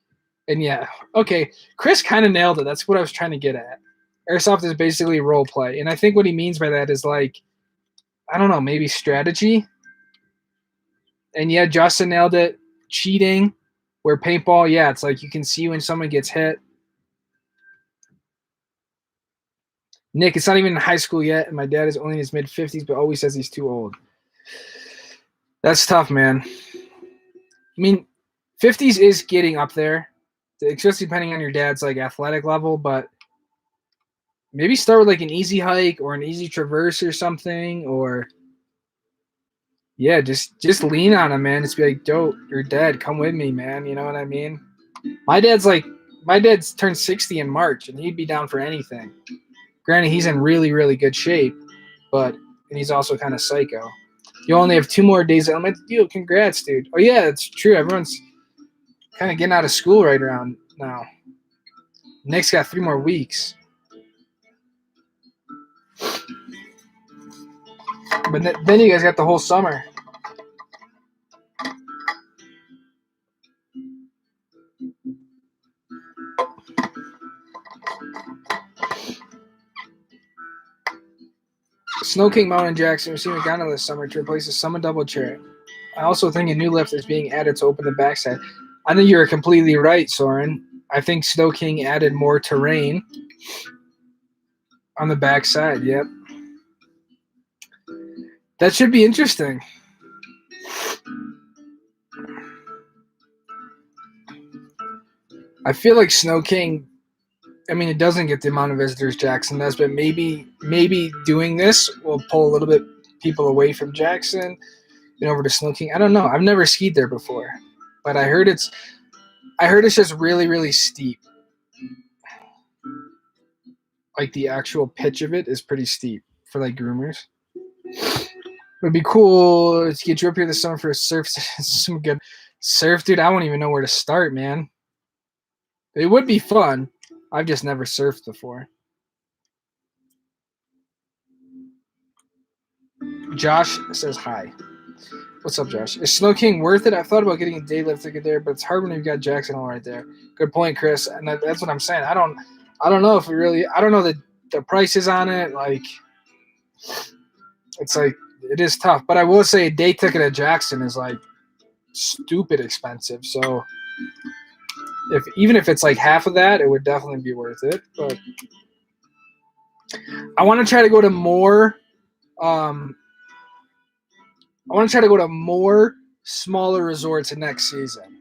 And yeah, okay, Chris kind of nailed it. That's what I was trying to get at. Airsoft is basically role play. And I think what he means by that is like, I don't know, maybe strategy. And yeah, Justin nailed it. Cheating, where paintball, yeah, it's like you can see when someone gets hit. Nick, it's not even in high school yet, and my dad is only in his mid-50s, but always says he's too old. That's tough, man. I mean, 50s is getting up there, especially depending on your dad's like athletic level, but maybe start with like an easy hike or an easy traverse or something, or yeah, just lean on him, man. Just be like, "Dope, you're dead. Come with me, man." You know what I mean? My dad's turned 60 in March, and he'd be down for anything. Granted, he's in really, really good shape, but and he's also kind of psycho. You only have 2 more days. I'm like, dude, congrats, dude. Oh yeah, it's true. Everyone's kind of getting out of school right around now. Nick's got 3 more weeks. But then you guys got the whole summer. Snow King Mountain Jackson receiving a gondola this summer to replace the Summit Double Chair. I also think a new lift is being added to open the backside. I think you're completely right, Soren. I think Snow King added more terrain on the backside. Yep. That should be interesting. I feel like Snow King, I mean, it doesn't get the amount of visitors Jackson does, but maybe doing this will pull a little bit people away from Jackson and over to Snow King. I don't know. I've never skied there before, but I heard it's just really, really steep. Like the actual pitch of it is pretty steep for like groomers. It'd be cool to get you up here this summer for a surf. Some good surf, dude. I won't even know where to start, man. It would be fun. I've just never surfed before. Josh says hi. What's up, Josh? Is Snow King worth it? I thought about getting a day lift ticket there, but it's hard when you've got Jackson all right there. Good point, Chris. And that's what I'm saying. I don't know if we really. I don't know the prices on it. Like, it's like it is tough. But I will say a day ticket at Jackson is like stupid expensive. So even if it's like half of that, it would definitely be worth it. But I want to try to go to more. I want to try to go to more smaller resorts next season,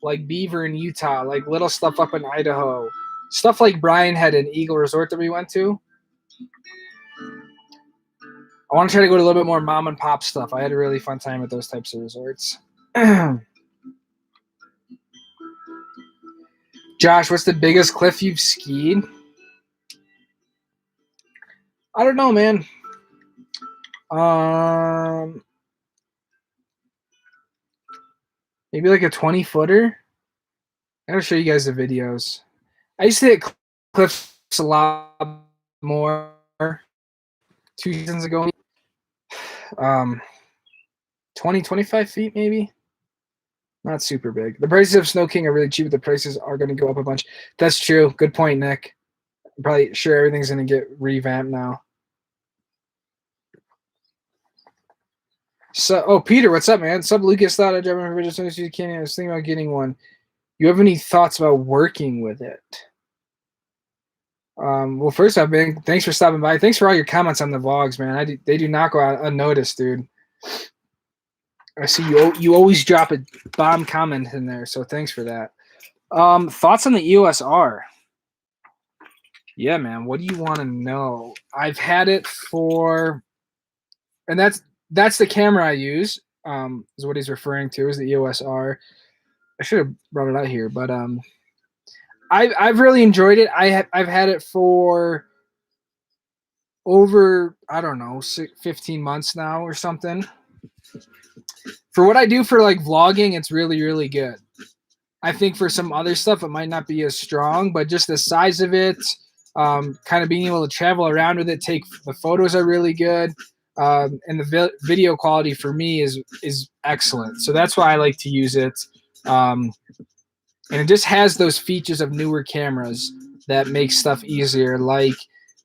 like Beaver in Utah, like little stuff up in Idaho, stuff like Brian had an Eagle Resort that we went to. I want to try to go to a little bit more mom and pop stuff. I had a really fun time at those types of resorts. Josh, what's the biggest cliff you've skied? I don't know, man. Maybe like a 20-footer. I gotta show you guys the videos. I used to hit cliffs a lot more 2 seasons ago. 20, 25 feet maybe. Not super big. The prices of Snow King are really cheap, but the prices are going to go up a bunch. That's true. Good point, Nick. I'm probably sure everything's going to get revamped now. So, Peter, what's up, man? What's up, Lucas? Thought I'd drive my original Snow King. I was thinking about getting one. You have any thoughts about working with it? Well, first off, man, thanks for stopping by. Thanks for all your comments on the vlogs, man. They do not go out unnoticed, dude. I see you always drop a bomb comment in there, so thanks for that. Thoughts on the EOS R? Yeah, man. What do you want to know? I've had it for, and that's the camera I use. Is what he's referring to is the EOS R. I should have brought it out here, but I've really enjoyed it. I've had it for over, I don't know, 15 months now or something. For what I do for like vlogging, it's really, really good. I think for some other stuff, it might not be as strong, but just the size of it, kind of being able to travel around with it, take the photos are really good. and the video quality for me is excellent. So that's why I like to use it. And it just has those features of newer cameras that make stuff easier, like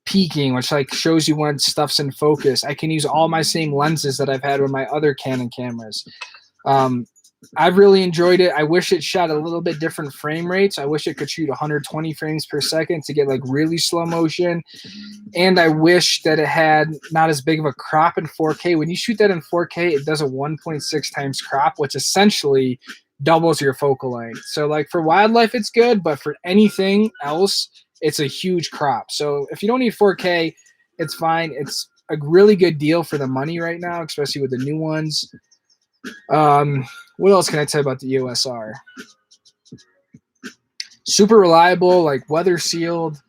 peaking, which like shows you when stuff's in focus. I can use all my same lenses that I've had with my other Canon cameras. I've really enjoyed it. I wish it shot a little bit different frame rates. I wish it could shoot 120 frames per second to get like really slow motion. And I wish that it had not as big of a crop in 4K. When you shoot that in 4K, it does a 1.6 times crop, which essentially doubles your focal length. So like for wildlife, it's good, but for anything else, it's a huge crop. So if you don't need 4K, it's fine. It's a really good deal for the money right now, especially with the new ones. What else can I tell you about the EOS R? Super reliable, like weather sealed.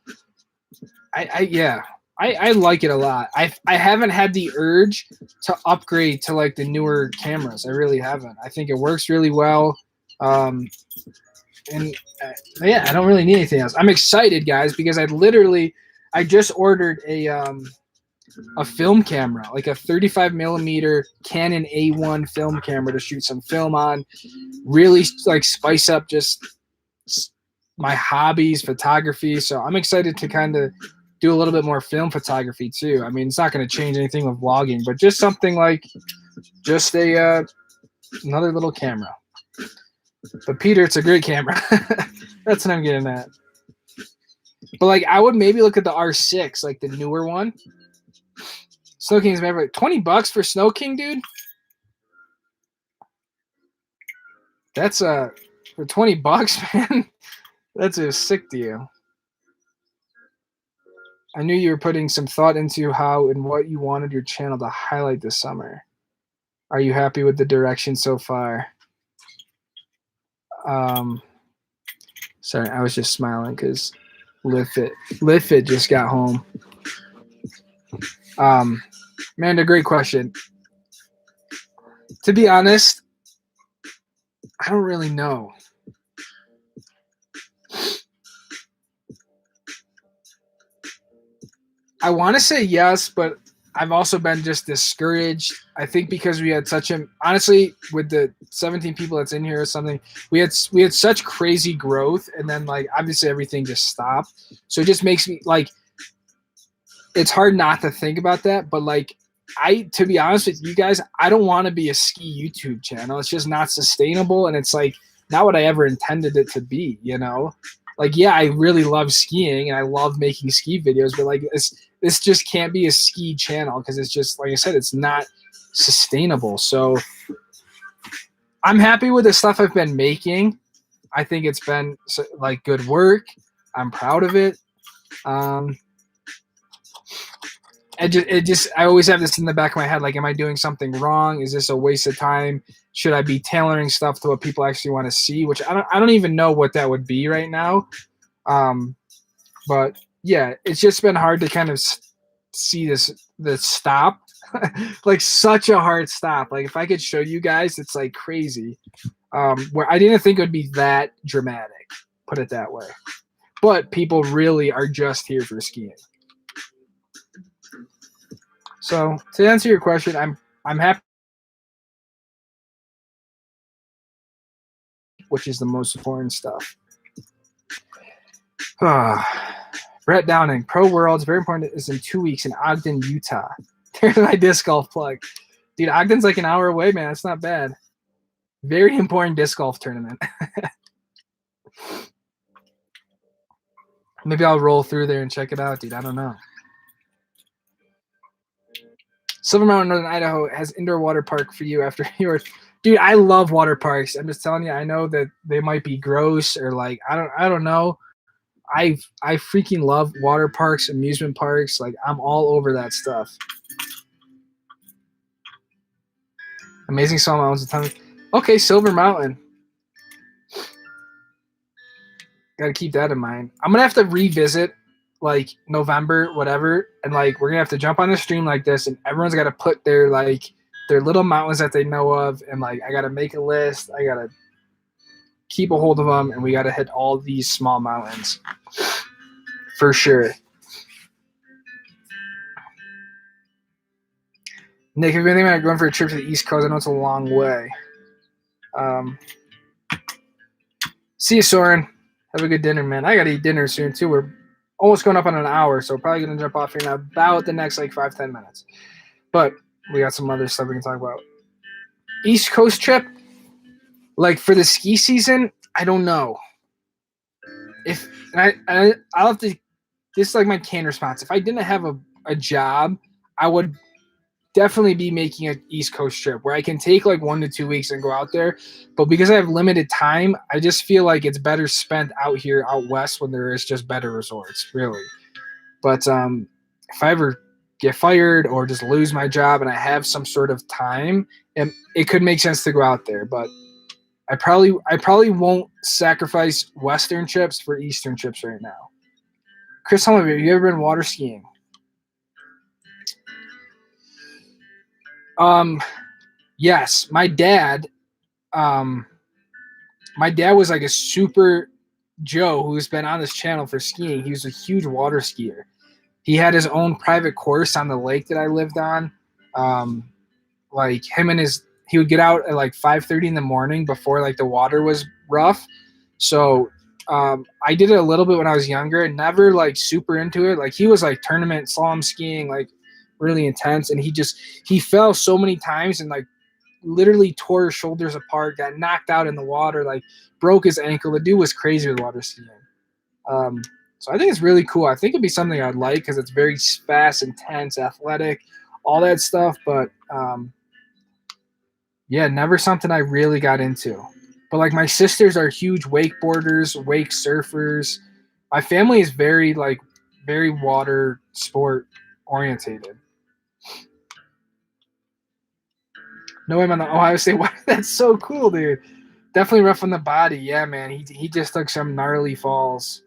I like it a lot. I haven't had the urge to upgrade to like the newer cameras. I really haven't. I think it works really well. Yeah, I don't really need anything else. I'm excited, guys, because I just ordered a film camera, like a 35 millimeter Canon A1 film camera to shoot some film on. Really like spice up just my hobbies, photography. So I'm excited to kind of do a little bit more film photography too. I mean, it's not going to change anything with vlogging, but just something like just another little camera. But Peter, it's a great camera. That's what I'm getting at. But like, I would maybe look at the R6, like the newer one. Snow King's Mavic, $20 for Snow King, dude. That's for $20, man. That's a sick deal. I knew you were putting some thought into how and what you wanted your channel to highlight this summer. Are you happy with the direction so far? Sorry, I was just smiling because Liffit just got home. Amanda, great question. To be honest, I don't really know. I want to say yes, but I've also been just discouraged. I think because we had honestly, with the 17 people that's in here or something, we had such crazy growth, and then like obviously everything just stopped. So it just makes me like, it's hard not to think about that. But like, to be honest with you guys, I don't want to be a ski YouTube channel. It's just not sustainable, and it's like not what I ever intended it to be, you know? Like, yeah, I really love skiing and I love making ski videos, but like this just can't be a ski channel because it's just, like I said, it's not sustainable. So I'm happy with the stuff I've been making. I think it's been like good work. I'm proud of it. I always have this in the back of my head, like, am I doing something wrong? Is this a waste of time? Should I be tailoring stuff to what people actually want to see? Which I don't even know what that would be right now. But yeah, it's just been hard to kind of see this stop, like such a hard stop. Like if I could show you guys, it's like crazy. Where I didn't think it would be that dramatic, put it that way. But people really are just here for skiing. So to answer your question, I'm happy, which is the most important stuff. Brett Downing, Pro Worlds, very important, is in 2 weeks in Ogden, Utah. There's my disc golf plug. Dude, Ogden's like an hour away, man. That's not bad. Very important disc golf tournament. Maybe I'll roll through there and check it out, dude. I don't know. Silver Mountain, Northern Idaho has indoor water park for you after yours. Dude, I love water parks. I'm just telling you, I know that they might be gross or like, I don't know. I freaking love water parks, amusement parks. Like, I'm all over that stuff. Amazing Small Mountains. Okay, Silver Mountain. Got to keep that in mind. I'm going to have to revisit like November, whatever. And like, we're going to have to jump on the stream like this, and everyone's got to put their little mountains that they know of. And like, I got to make a list. I got to keep a hold of them, and we got to hit all these small mountains for sure. Nick, have you been thinking about going for a trip to the East Coast? I know it's a long way. See you, Soren. Have a good dinner, man. I gotta eat dinner soon too. We're almost going up on an hour, so probably gonna jump off here in about the next like 5-10 minutes. But we got some other stuff we can talk about. East Coast trip, like for the ski season, I don't know. I'll have to. This is like my canned response. If I didn't have a job, I would definitely be making an East Coast trip where I can take like 1 to 2 weeks and go out there. But because I have limited time, I just feel like it's better spent out here out west when there is just better resorts, really. But if I ever get fired or just lose my job and I have some sort of time, it could make sense to go out there. But I probably won't sacrifice Western trips for Eastern trips right now. Chris, have you ever been water skiing? Yes, my dad was like a super Joe who's been on this channel for skiing. He was a huge water skier. He had his own private course on the lake that I lived on. Like he would get out at like 5:30 in the morning before like the water was rough. So I did it a little bit when I was younger, never like super into it. Like he was like tournament slalom skiing, like really intense, and he fell so many times and like literally tore his shoulders apart, got knocked out in the water, like broke his ankle. The dude was crazy with water skiing. So I think it's really cool. I think it'd be something I'd like because it's very fast, intense, athletic, all that stuff. But yeah, never something I really got into. But like my sisters are huge wakeboarders, wake surfers. My family is very water sport orientated. No, I'm on the Ohio State. Wow, that's so cool, dude. Definitely rough on the body. Yeah, man. He just took some gnarly falls.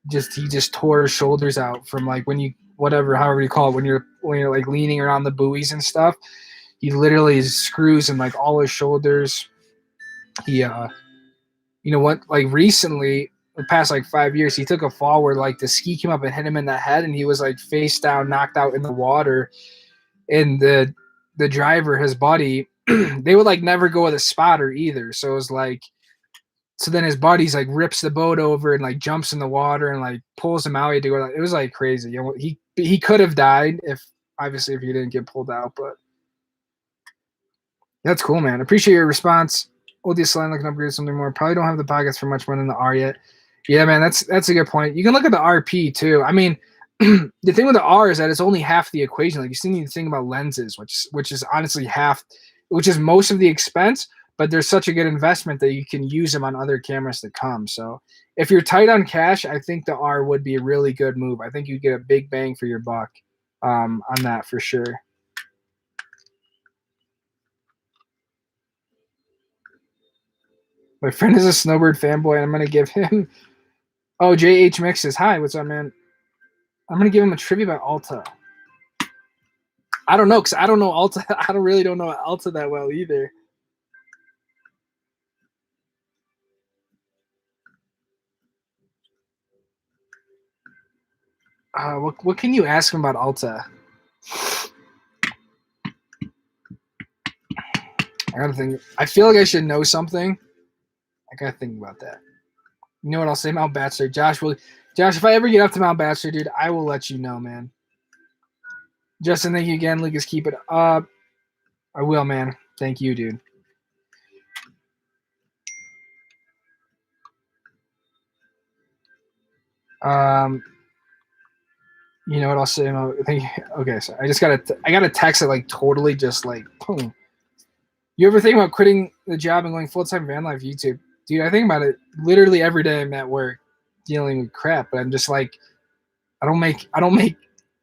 He just tore his shoulders out from like however you call it, when you're like leaning around the buoys and stuff. He literally screws in like all his shoulders. He you know what, like recently, the past like 5 years, he took a fall where like the ski came up and hit him in the head and he was like face down, knocked out in the water. And the driver, his buddy, they would like never go with a spotter either. So it was like, so then his buddy's like rips the boat over and like jumps in the water and like pulls him out. He had to go, it was like crazy. You know, he could have died if he didn't get pulled out, but that's cool, man. Appreciate your response. We'll do slide looking upgrade something more. Probably don't have the pockets for much more than the R yet. Yeah, man, that's a good point. You can look at the RP too. I mean, the thing with the R is that it's only half the equation. Like you still need to think about lenses, which is honestly which is most of the expense, but there's such a good investment that you can use them on other cameras to come. So if you're tight on cash, I think the R would be a really good move. I think you get a big bang for your buck on that for sure. My friend is a snowbird fanboy, and I'm going to give him... Oh, JH Mixes. Hi, what's up, man? I'm going to give him a trivia about Alta. I don't know, because I don't know Alta. I don't know Alta that well either. What can you ask him about Alta? I gotta think. I feel like I should know something. I gotta think about that. You know what I'll say? Mount Bachelor. Josh, if I ever get up to Mount Bachelor, dude, I will let you know, man. Justin, thank you again. Lucas, keep it up. I will, man. Thank you, dude. You know what I'll say? Okay, so I got a text that like totally just like boom. You ever think about quitting the job and going full-time van life YouTube? Dude, I think about it literally every day I'm at work dealing with crap, but I'm just like, I don't make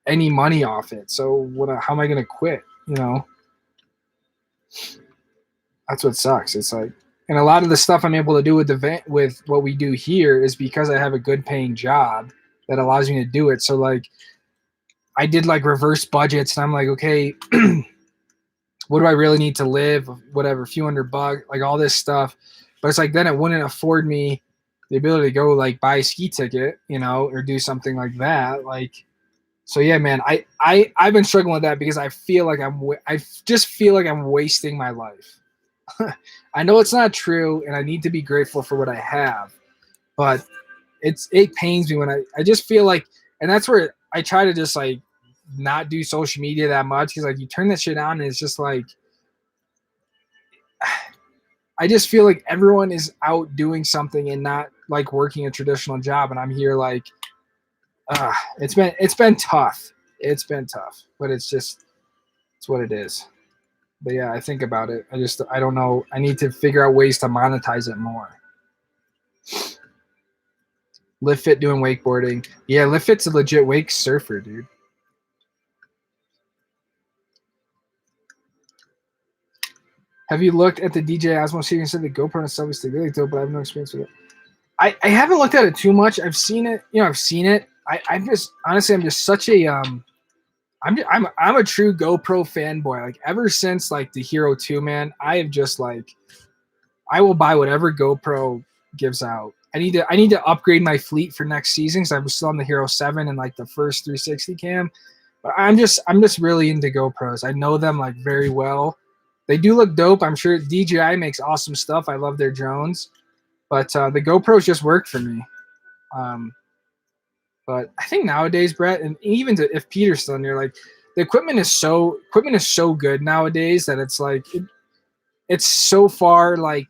any money off it. So how am I gonna quit? You know? That's what sucks. It's like, and a lot of the stuff I'm able to do with what we do here is because I have a good paying job that allows me to do it. So like I did like reverse budgets and I'm like, okay, what do I really need to live? Whatever, a few $100, like all this stuff. But it's like then it wouldn't afford me the ability to go like buy a ski ticket, you know, or do something like that. Like, So yeah, man, I've been struggling with that because I feel like I just feel like I'm wasting my life. I know it's not true, and I need to be grateful for what I have, but it pains me when I just feel like, and that's where I try to just like not do social media that much, because like you turn that shit on and it's just like I just feel like everyone is out doing something and not like working a traditional job, and I'm here like it's been tough. It's been tough, but it's what it is. But yeah, I think about it. I don't know. I need to figure out ways to monetize it more. Lift Fit doing wakeboarding. Yeah, Lift Fit's a legit wake surfer, dude. Have you looked at the DJI Osmo series? You said the GoPro and stuff is really dope, but I have no experience with it. I haven't looked at it too much. I've seen it. I've seen it. I'm just honestly, I'm just such a I'm a true GoPro fanboy. Like ever since like the Hero 2, man, I have just like I will buy whatever GoPro gives out. I need to upgrade my fleet for next season because I was still on the Hero 7 and like the first 360 cam. But I'm just really into GoPros. I know them like very well. They do look dope. I'm sure DJI makes awesome stuff. I love their drones, but the GoPros just work for me. But I think nowadays, Brett, and even if Peter's still in here, like the equipment is so good nowadays that it's like it's so far like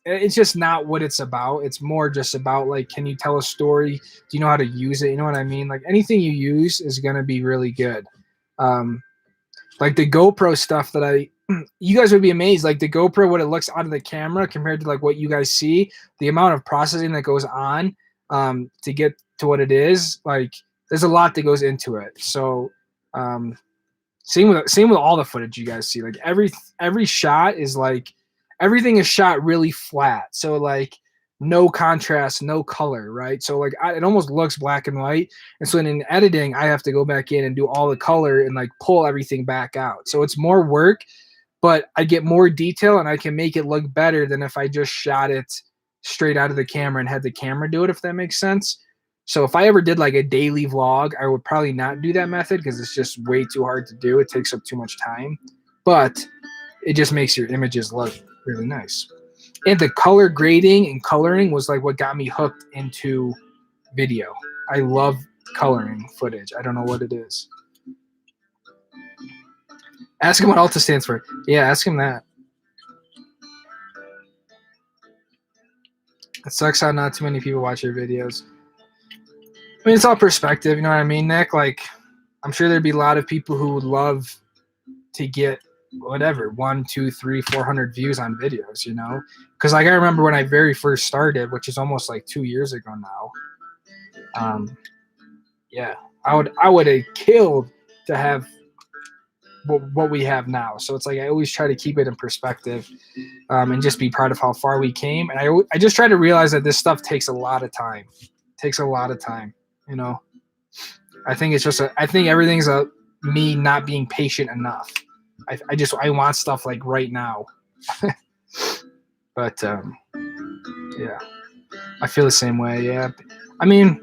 it's just not what it's about. It's more just about like, can you tell a story? Do you know how to use it? You know what I mean? Like anything you use is gonna be really good. Like the GoPro stuff that you guys would be amazed. Like the GoPro, what it looks out of the camera compared to like what you guys see, the amount of processing that goes on to get to what it is. Like there's a lot that goes into it. So same with all the footage you guys see. Like every shot is like everything is shot really flat. So like no contrast, no color, right? So like it almost looks black and white. And so in editing, I have to go back in and do all the color and like pull everything back out. So it's more work, but I get more detail and I can make it look better than if I just shot it straight out of the camera and had the camera do it, if that makes sense. So if I ever did like a daily vlog, I would probably not do that method because it's just way too hard to do. It takes up too much time, but it just makes your images look really nice. And the color grading and coloring was like what got me hooked into video. I love coloring footage. I don't know what it is. Ask him what Alta stands for. Yeah, ask him that. It sucks how not too many people watch your videos. I mean, it's all perspective, you know what I mean, Nick? Like, I'm sure there'd be a lot of people who would love to get whatever 1, 2, 3, 400 views on videos, you know? Because like I remember when I very first started, which is almost like 2 years ago now. Yeah, I would have killed to have what we have now. So it's like I always try to keep it in perspective and just be proud of how far we came. And I just try to realize that this stuff takes a lot of time. You know, I think it's just I think everything's me not being patient enough. I want stuff like right now. But yeah, I feel the same way. Yeah, I mean,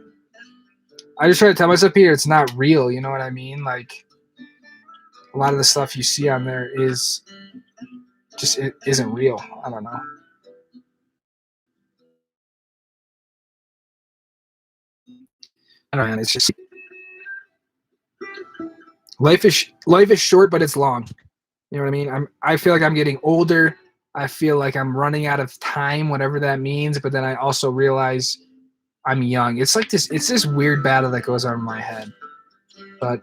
I just try to tell myself, Peter, it's not real. You know what I mean? Like a lot of the stuff you see on there is just it isn't real. I don't know. I don't know, man. It's just life is short, but it's long. You know what I mean? I feel like I'm getting older. I feel like I'm running out of time, whatever that means. But then I also realize I'm young. It's like this. It's this weird battle that goes on in my head. But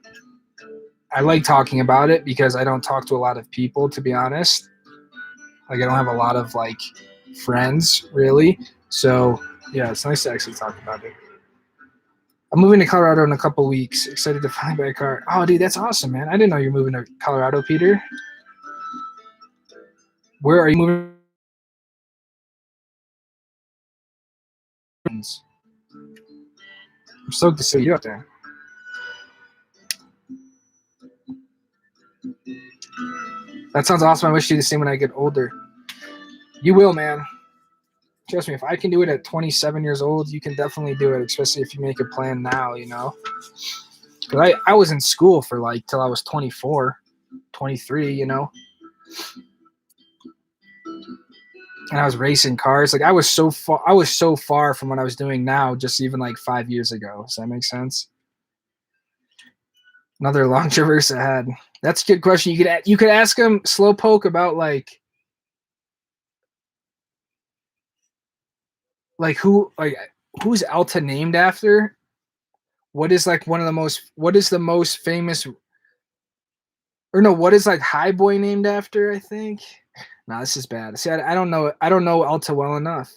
I like talking about it because I don't talk to a lot of people, to be honest. Like I don't have a lot of like friends really. So yeah, it's nice to actually talk about it. I'm moving to Colorado in a couple weeks. Excited to finally buy a car. Oh, dude, that's awesome, man. I didn't know you're moving to Colorado, Peter. Where are you moving? I'm stoked to see you out there. That sounds awesome. I wish you the same when I get older. You will, man. Trust me, if I can do it at 27 years old, you can definitely do it, especially if you make a plan now, you know? Cause I was in school for like till I was 24, 23, you know, and I was racing cars. Like I was so far from what I was doing now, just even like 5 years ago. Does that make sense? Another long traverse ahead. That's a good question. You could ask him Slowpoke about like who's Alta named after? What is like what is the most famous, or no, what is like High Boy named after, I think? Nah, this is bad. See, I don't know Alta well enough.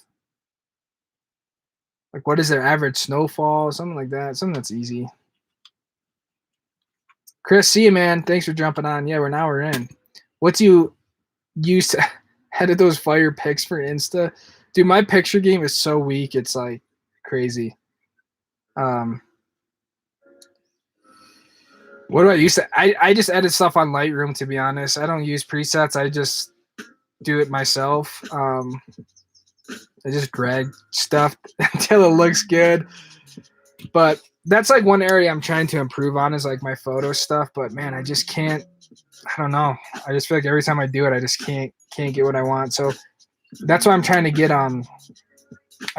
Like what is their average snowfall? Something like that. Something that's easy. Chris, see you, man. Thanks for jumping on. Yeah, we're in. What you use to edit those fire pics for Insta? Dude, my picture game is so weak. It's like crazy. What do I use to? I just edit stuff on Lightroom, to be honest. I don't use presets. I just do it myself. I just drag stuff until it looks good. But that's like one area I'm trying to improve on is like my photo stuff. But man, I just can't. I don't know. I just feel like every time I do it, I just can't get what I want. So that's why I'm trying to get I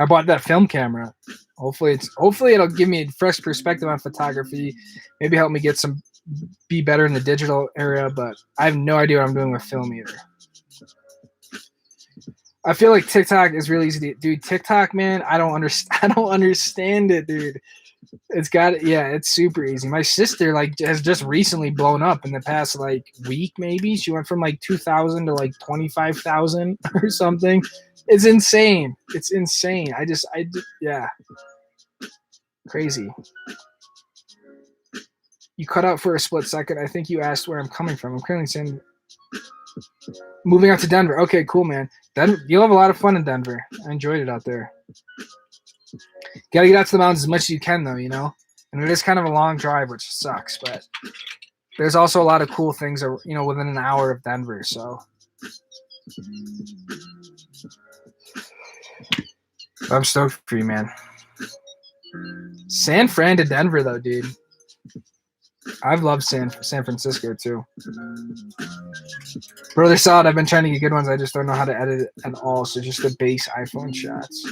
bought that film camera. Hopefully it'll give me a fresh perspective on photography. Maybe help me be better in the digital area. But I have no idea what I'm doing with film either. I feel like TikTok is really easy to do. TikTok, man, I don't understand it, dude. It's super easy. My sister like has just recently blown up in the past like week, maybe. She went from like 2,000 to like 25,000 or something. It's insane. Yeah. Crazy. You cut out for a split second. I think you asked where I'm coming from. I'm currently saying moving out to Denver. Okay, cool, man. You'll have a lot of fun in Denver. I enjoyed it out there. Got to get out to the mountains as much as you can, though, you know? And it is kind of a long drive, which sucks, but there's also a lot of cool things, you know, within an hour of Denver, so. I'm stoked for you, man. San Fran to Denver, though, dude. I've loved San Francisco, too. Brother Solid, I've been trying to get good ones. I just don't know how to edit it at all, so just the base iPhone shots.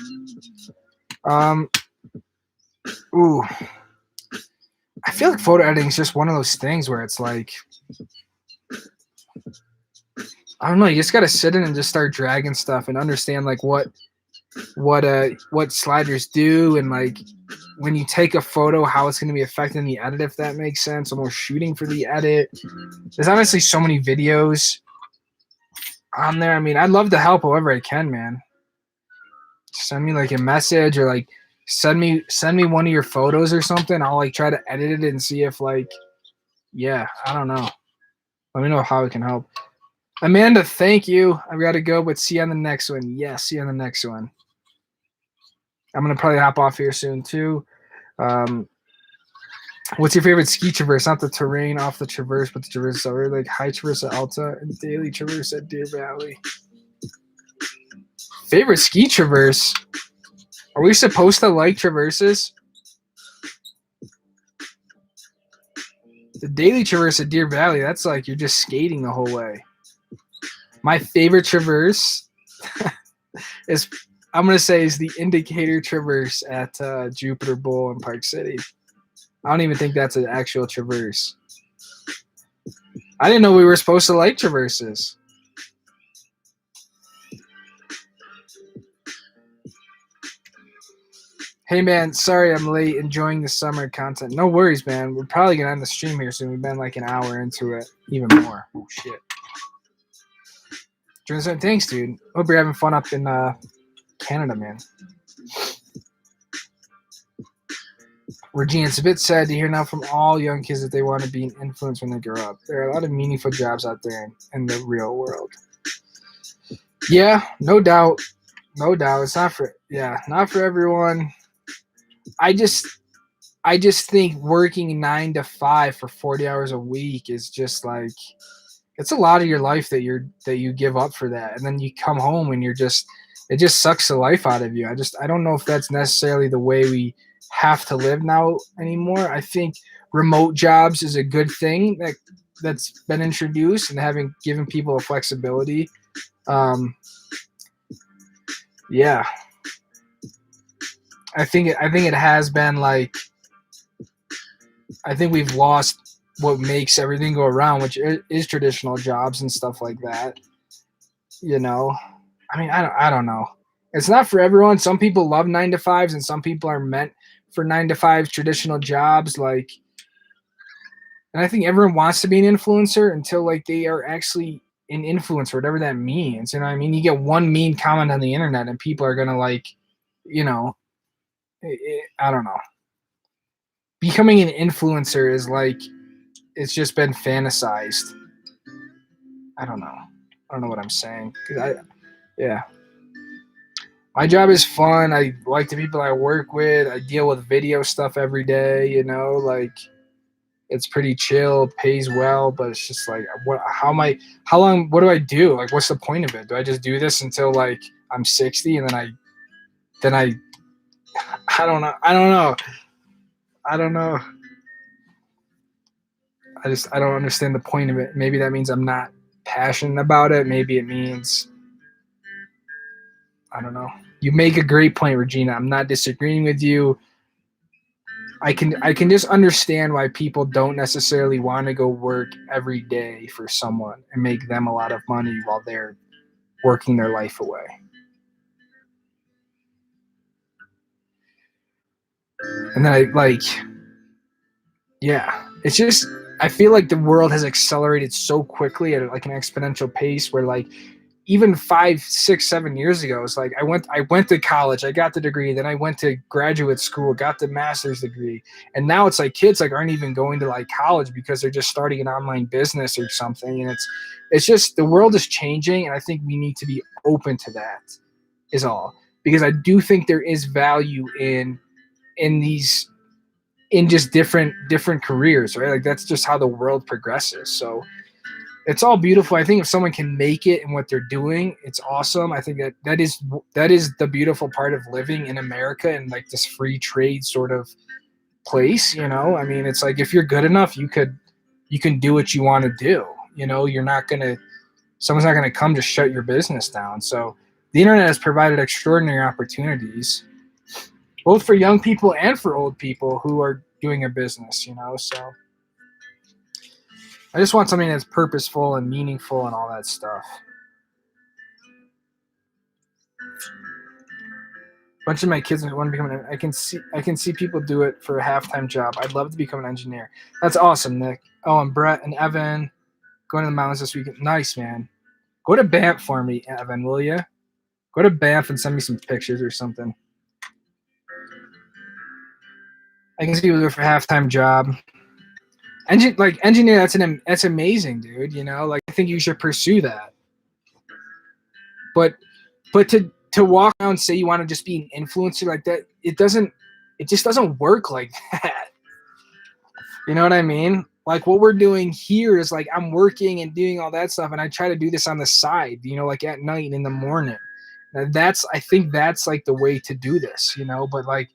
Ooh. I feel like photo editing is just one of those things where it's like, I don't know, you just got to sit in and just start dragging stuff and understand like what sliders do, and like when you take a photo, how it's going to be affecting the edit, if that makes sense. Almost shooting for the edit. There's honestly so many videos on there. I mean, I'd love to help however I can, man. Send me like a message, or like send me one of your photos or something. I'll like try to edit it and see if like, yeah, I don't know. Let me know how it can help. Amanda, thank you. I've got to go, but see you on the next one. Yes, see you on the next one. I'm going to probably hop off here soon too. What's your favorite ski traverse? Not the terrain off the traverse, but the traverse. So we're like high traverse at Alta and daily traverse at Deer Valley. Favorite ski traverse? Are we supposed to like traverses? The daily traverse at Deer Valley, that's like you're just skating the whole way. My favorite traverse is, I'm going to say, is the indicator traverse at Jupiter Bowl in Park City. I don't even think that's an actual traverse. I didn't know we were supposed to like traverses. Hey, man, sorry I'm late enjoying the summer content. No worries, man. We're probably going to end the stream here soon. We've been like an hour into it, even more. Oh, shit. Thanks, dude. Hope you're having fun up in Canada, man. Regina, it's a bit sad to hear now from all young kids that they want to be an influence when they grow up. There are a lot of meaningful jobs out there in the real world. Yeah, no doubt. No doubt. It's not for everyone. I just think working 9 to 5 for 40 hours a week is just like, it's a lot of your life that you give up for that. And then you come home and it just sucks the life out of you. I don't know if that's necessarily the way we have to live now anymore. I think remote jobs is a good thing that's been introduced, and having given people a flexibility. Yeah, I think it has been like, I think we've lost what makes everything go around, which is traditional jobs and stuff like that. You know, I mean, I don't know. It's not for everyone. Some people love 9 to 5s, and some people are meant for 9 to 5 traditional jobs. Like, and I think everyone wants to be an influencer until like they are actually an influencer, whatever that means. You know what I mean? You get one mean comment on the internet, and people are gonna like, you know, I don't know. Becoming an influencer is like, it's just been fantasized. I don't know. I don't know what I'm saying. Yeah. My job is fun. I like the people I work with. I deal with video stuff every day, you know, like it's pretty chill, pays well, but it's just like, how long, what do I do? Like, what's the point of it? Do I just do this until like I'm 60 and I don't know. I don't know. I don't know. I don't understand the point of it. Maybe that means I'm not passionate about it. Maybe it means, I don't know. You make a great point, Regina. I'm not disagreeing with you. I can just understand why people don't necessarily want to go work every day for someone and make them a lot of money while they're working their life away. And then it's just, I feel like the world has accelerated so quickly at like an exponential pace where like even 5, 6, 7 years ago, it's like I went to college, I got the degree, then I went to graduate school, got the master's degree, and now it's like kids like aren't even going to like college because they're just starting an online business or something, and it's just the world is changing, and I think we need to be open to that, is all, because I do think there is value in these in just different careers, right? Like that's just how the world progresses. So it's all beautiful. I think if someone can make it in what they're doing, it's awesome. I think that is the beautiful part of living in America and like this free trade sort of place, you know? I mean, it's like if you're good enough, you can do what you want to do. You know, someone's not gonna come to shut your business down. So the internet has provided extraordinary opportunities, both for young people and for old people who are doing a business, you know? So I just want something that's purposeful and meaningful and all that stuff. A bunch of my kids want to become I can see people do it for a half-time job. I'd love to become an engineer. That's awesome, Nick. Oh, and Brett and Evan going to the mountains this weekend. Nice, man. Go to Banff for me, Evan, will you? Go to Banff and send me some pictures or something. I can see people do it for a half-time job. Engineer, that's amazing, dude. You know, like I think you should pursue that. But to walk around and say you want to just be an influencer like that, it just doesn't work like that. You know what I mean? Like what we're doing here is like I'm working and doing all that stuff, and I try to do this on the side, you know, like at night and in the morning. I think that's like the way to do this, you know. But like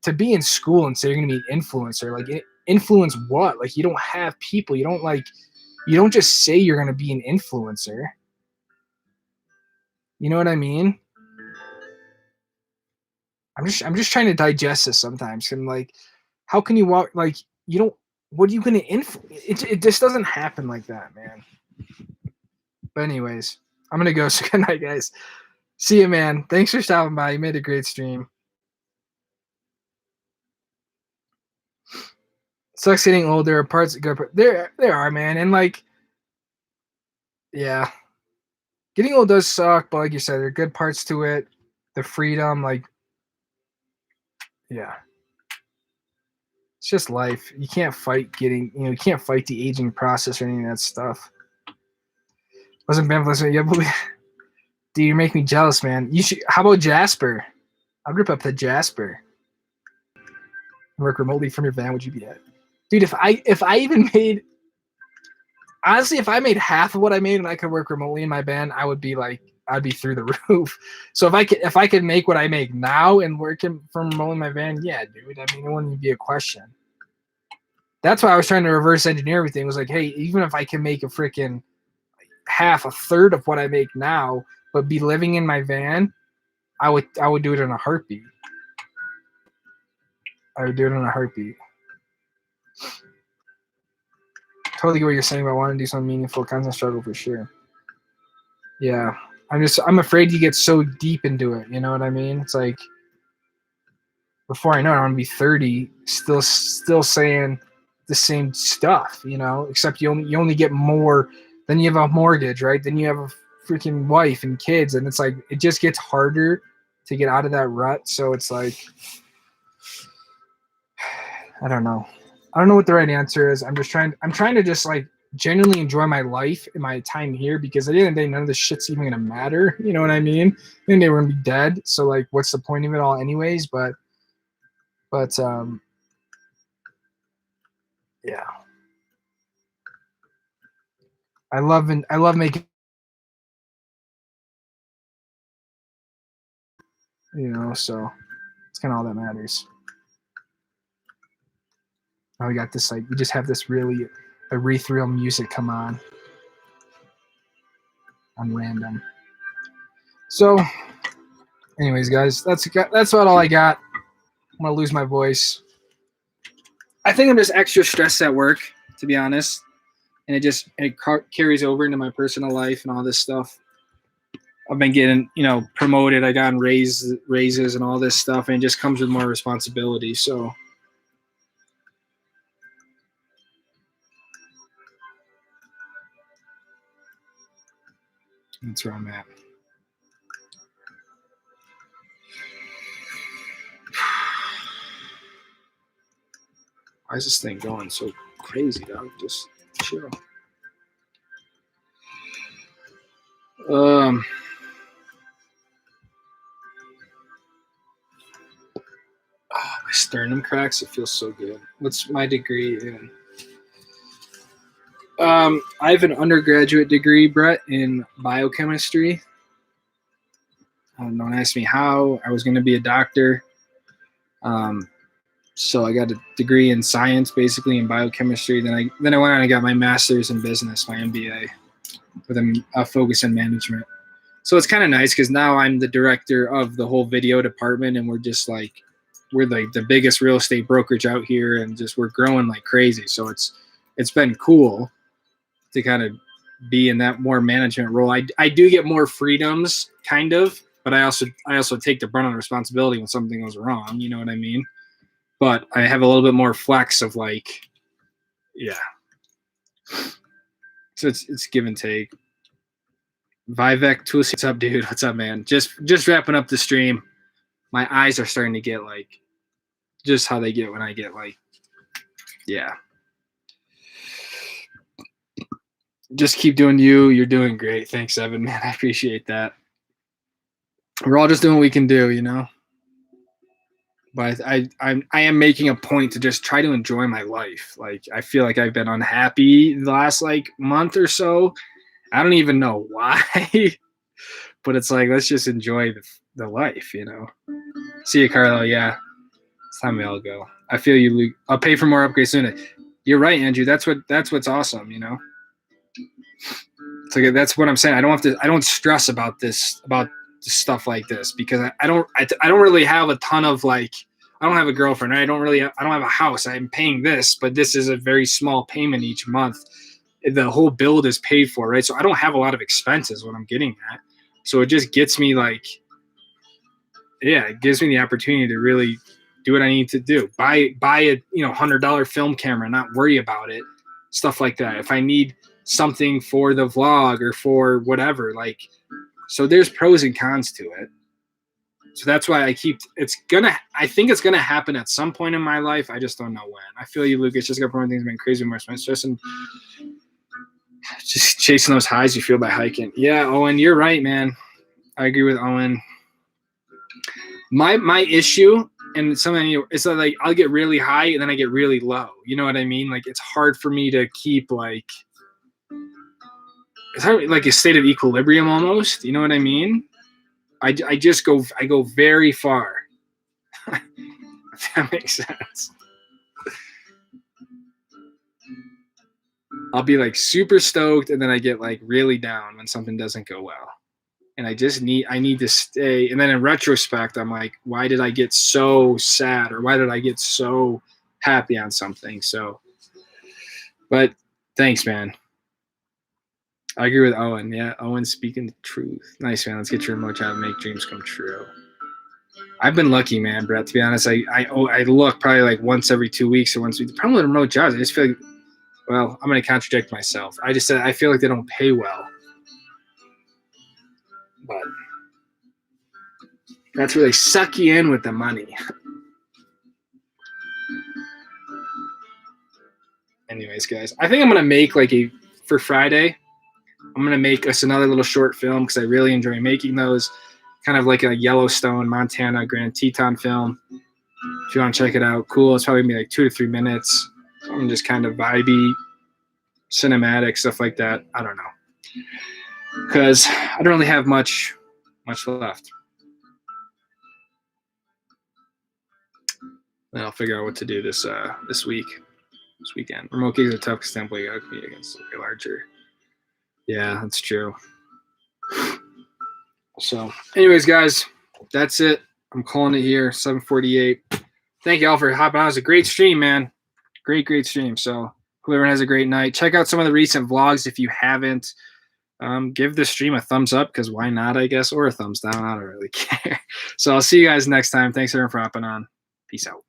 to be in school and say you're gonna be an influencer, like influence what? Like you don't have people. You don't just say you're gonna be an influencer. You know what I mean? I'm just trying to digest this sometimes. And like, how can you walk like you don't? What are you gonna It just doesn't happen like that, man. But anyways, I'm gonna go. So good night, guys. See you, man. Thanks for stopping by. You made a great stream. Sucks getting older. There are parts that go. There are, man, and like, yeah, getting old does suck. But like you said, there are good parts to it. The freedom, like, yeah. It's just life. You can't fight you can't fight the aging process or any of that stuff. Wasn't Banff, yeah, but dude, you make me jealous, man. You should. How about Jasper? I'll grip up to Jasper. Work remotely from your van. Would you be at? Dude, if I even made, honestly, if I made half of what I made and I could work remotely in my van, I'd be through the roof. So if I could make what I make now and working from remotely in my van, yeah, dude. I mean, it wouldn't be a question. That's why I was trying to reverse engineer everything. It was like, hey, even if I can make a freaking half, a third of what I make now, but be living in my van, I would do it in a heartbeat. I would do it in a heartbeat. Totally get what you're saying about wanting to do something meaningful. Constant struggle for sure. Yeah. I'm afraid you get so deep into it. You know what I mean? It's like, before I know it, I'm gonna be 30, still saying the same stuff, you know, except you only get more. Then you have a mortgage, right? Then you have a freaking wife and kids, and it's like it just gets harder to get out of that rut. So it's like, I don't know what the right answer is. I'm trying to just like genuinely enjoy my life and my time here, because at the end of the day, none of this shit's even gonna matter. You know what I mean? At the end of the day, we're gonna be dead. So like, what's the point of it all, anyways? But yeah, I love making, you know, so it's kind of all that matters. Now we got this, like, we just have this really ethereal music come on random. So anyways, guys, that's about all I got. I'm gonna lose my voice. I think I'm just extra stressed at work, to be honest, and it carries over into my personal life and all this stuff. I've been getting, you know, promoted. I got raises and all this stuff, and it just comes with more responsibility. So that's where I'm at. Why is this thing going so crazy, dog? Just chill. Oh, my sternum cracks. It feels so good. What's my degree in? I have an undergraduate degree, Brett, in biochemistry. Don't ask me how. I was going to be a doctor. So I got a degree in science, basically in biochemistry. Then I went on and got my master's in business, my MBA, with a focus in management. So it's kind of nice because now I'm the director of the whole video department, and we're like the biggest real estate brokerage out here, and just we're growing like crazy. So it's been cool to kind of be in that more management role. I do get more freedoms, kind of, but I also take the brunt of responsibility when something goes wrong. You know what I mean? But I have a little bit more flex of like, yeah. So it's give and take. Vivek Tulsi, what's up, dude? What's up, man? Just wrapping up the stream. My eyes are starting to get like just how they get when I get like, yeah. Just keep doing you. You're doing great. Thanks, Evan, man. I appreciate that. We're all just doing what we can do, you know. But I am making a point to just try to enjoy my life. Like, I feel like I've been unhappy the last like month or so. I don't even know why, but it's like, let's just enjoy the life, you know. See you, Carlo. Yeah, it's time we all go. I feel you, Luke. I'll pay for more upgrades soon. You're right, Andrew. That's what's awesome, you know. It's like, that's what I'm saying. I don't stress about stuff like this, because I don't really have a ton of like, I don't have a girlfriend. I don't have a house. I'm paying this, but this is a very small payment each month. The whole build is paid for, right? So I don't have a lot of expenses, what I'm getting at. So it just gets me like, yeah, it gives me the opportunity to really do what I need to do. Buy a $100 film camera, not worry about it. Stuff like that. If I need something for the vlog or for whatever, like, so there's pros and cons to it. So that's why I think it's gonna happen at some point in my life. I just don't know when. I feel you, Lucas. Just got things been crazy, more stress, and just chasing those highs you feel by hiking. Yeah, Owen, you're right, man. I agree with Owen. My issue, and something, it's like I'll get really high and then I get really low. You know what I mean? Like, it's hard for me to keep like, it's hard, like a state of equilibrium almost. You know what I mean? I go very far. If that makes sense. I'll be like super stoked, and then I get like really down when something doesn't go well. And I need to stay. And then in retrospect, I'm like, why did I get so sad, or why did I get so happy on something? So, but thanks, man. I agree with Owen. Yeah, Owen speaking the truth. Nice, man. Let's get your remote job and make dreams come true. I've been lucky, man, Brett. To be honest, I look probably like once every 2 weeks or once a week. The problem with remote jobs, I just feel like, well, I'm going to contradict myself. I just said I feel like they don't pay well. But that's where they suck you in with the money. Anyways, guys, I think I'm going to make like for Friday, I'm going to make us another little short film because I really enjoy making those. Kind of like a Yellowstone, Montana, Grand Teton film. If you want to check it out, cool. It's probably going to be like 2 to 3 minutes. I'm just kind of vibey, cinematic, stuff like that. I don't know. Because I don't really have much left. Then I'll figure out what to do this weekend. Remote gigs are tough because tempo you gotta compete against a larger. Yeah, that's true. So, anyways, guys, that's it. I'm calling it here. 7:48. Thank you all for hopping on. It was a great stream, man. Great stream. So, whoever has a great night. Check out some of the recent vlogs if you haven't. Give the stream a thumbs up because why not, I guess, or a thumbs down. I don't really care. So I'll see you guys next time. Thanks everyone for hopping on. Peace out.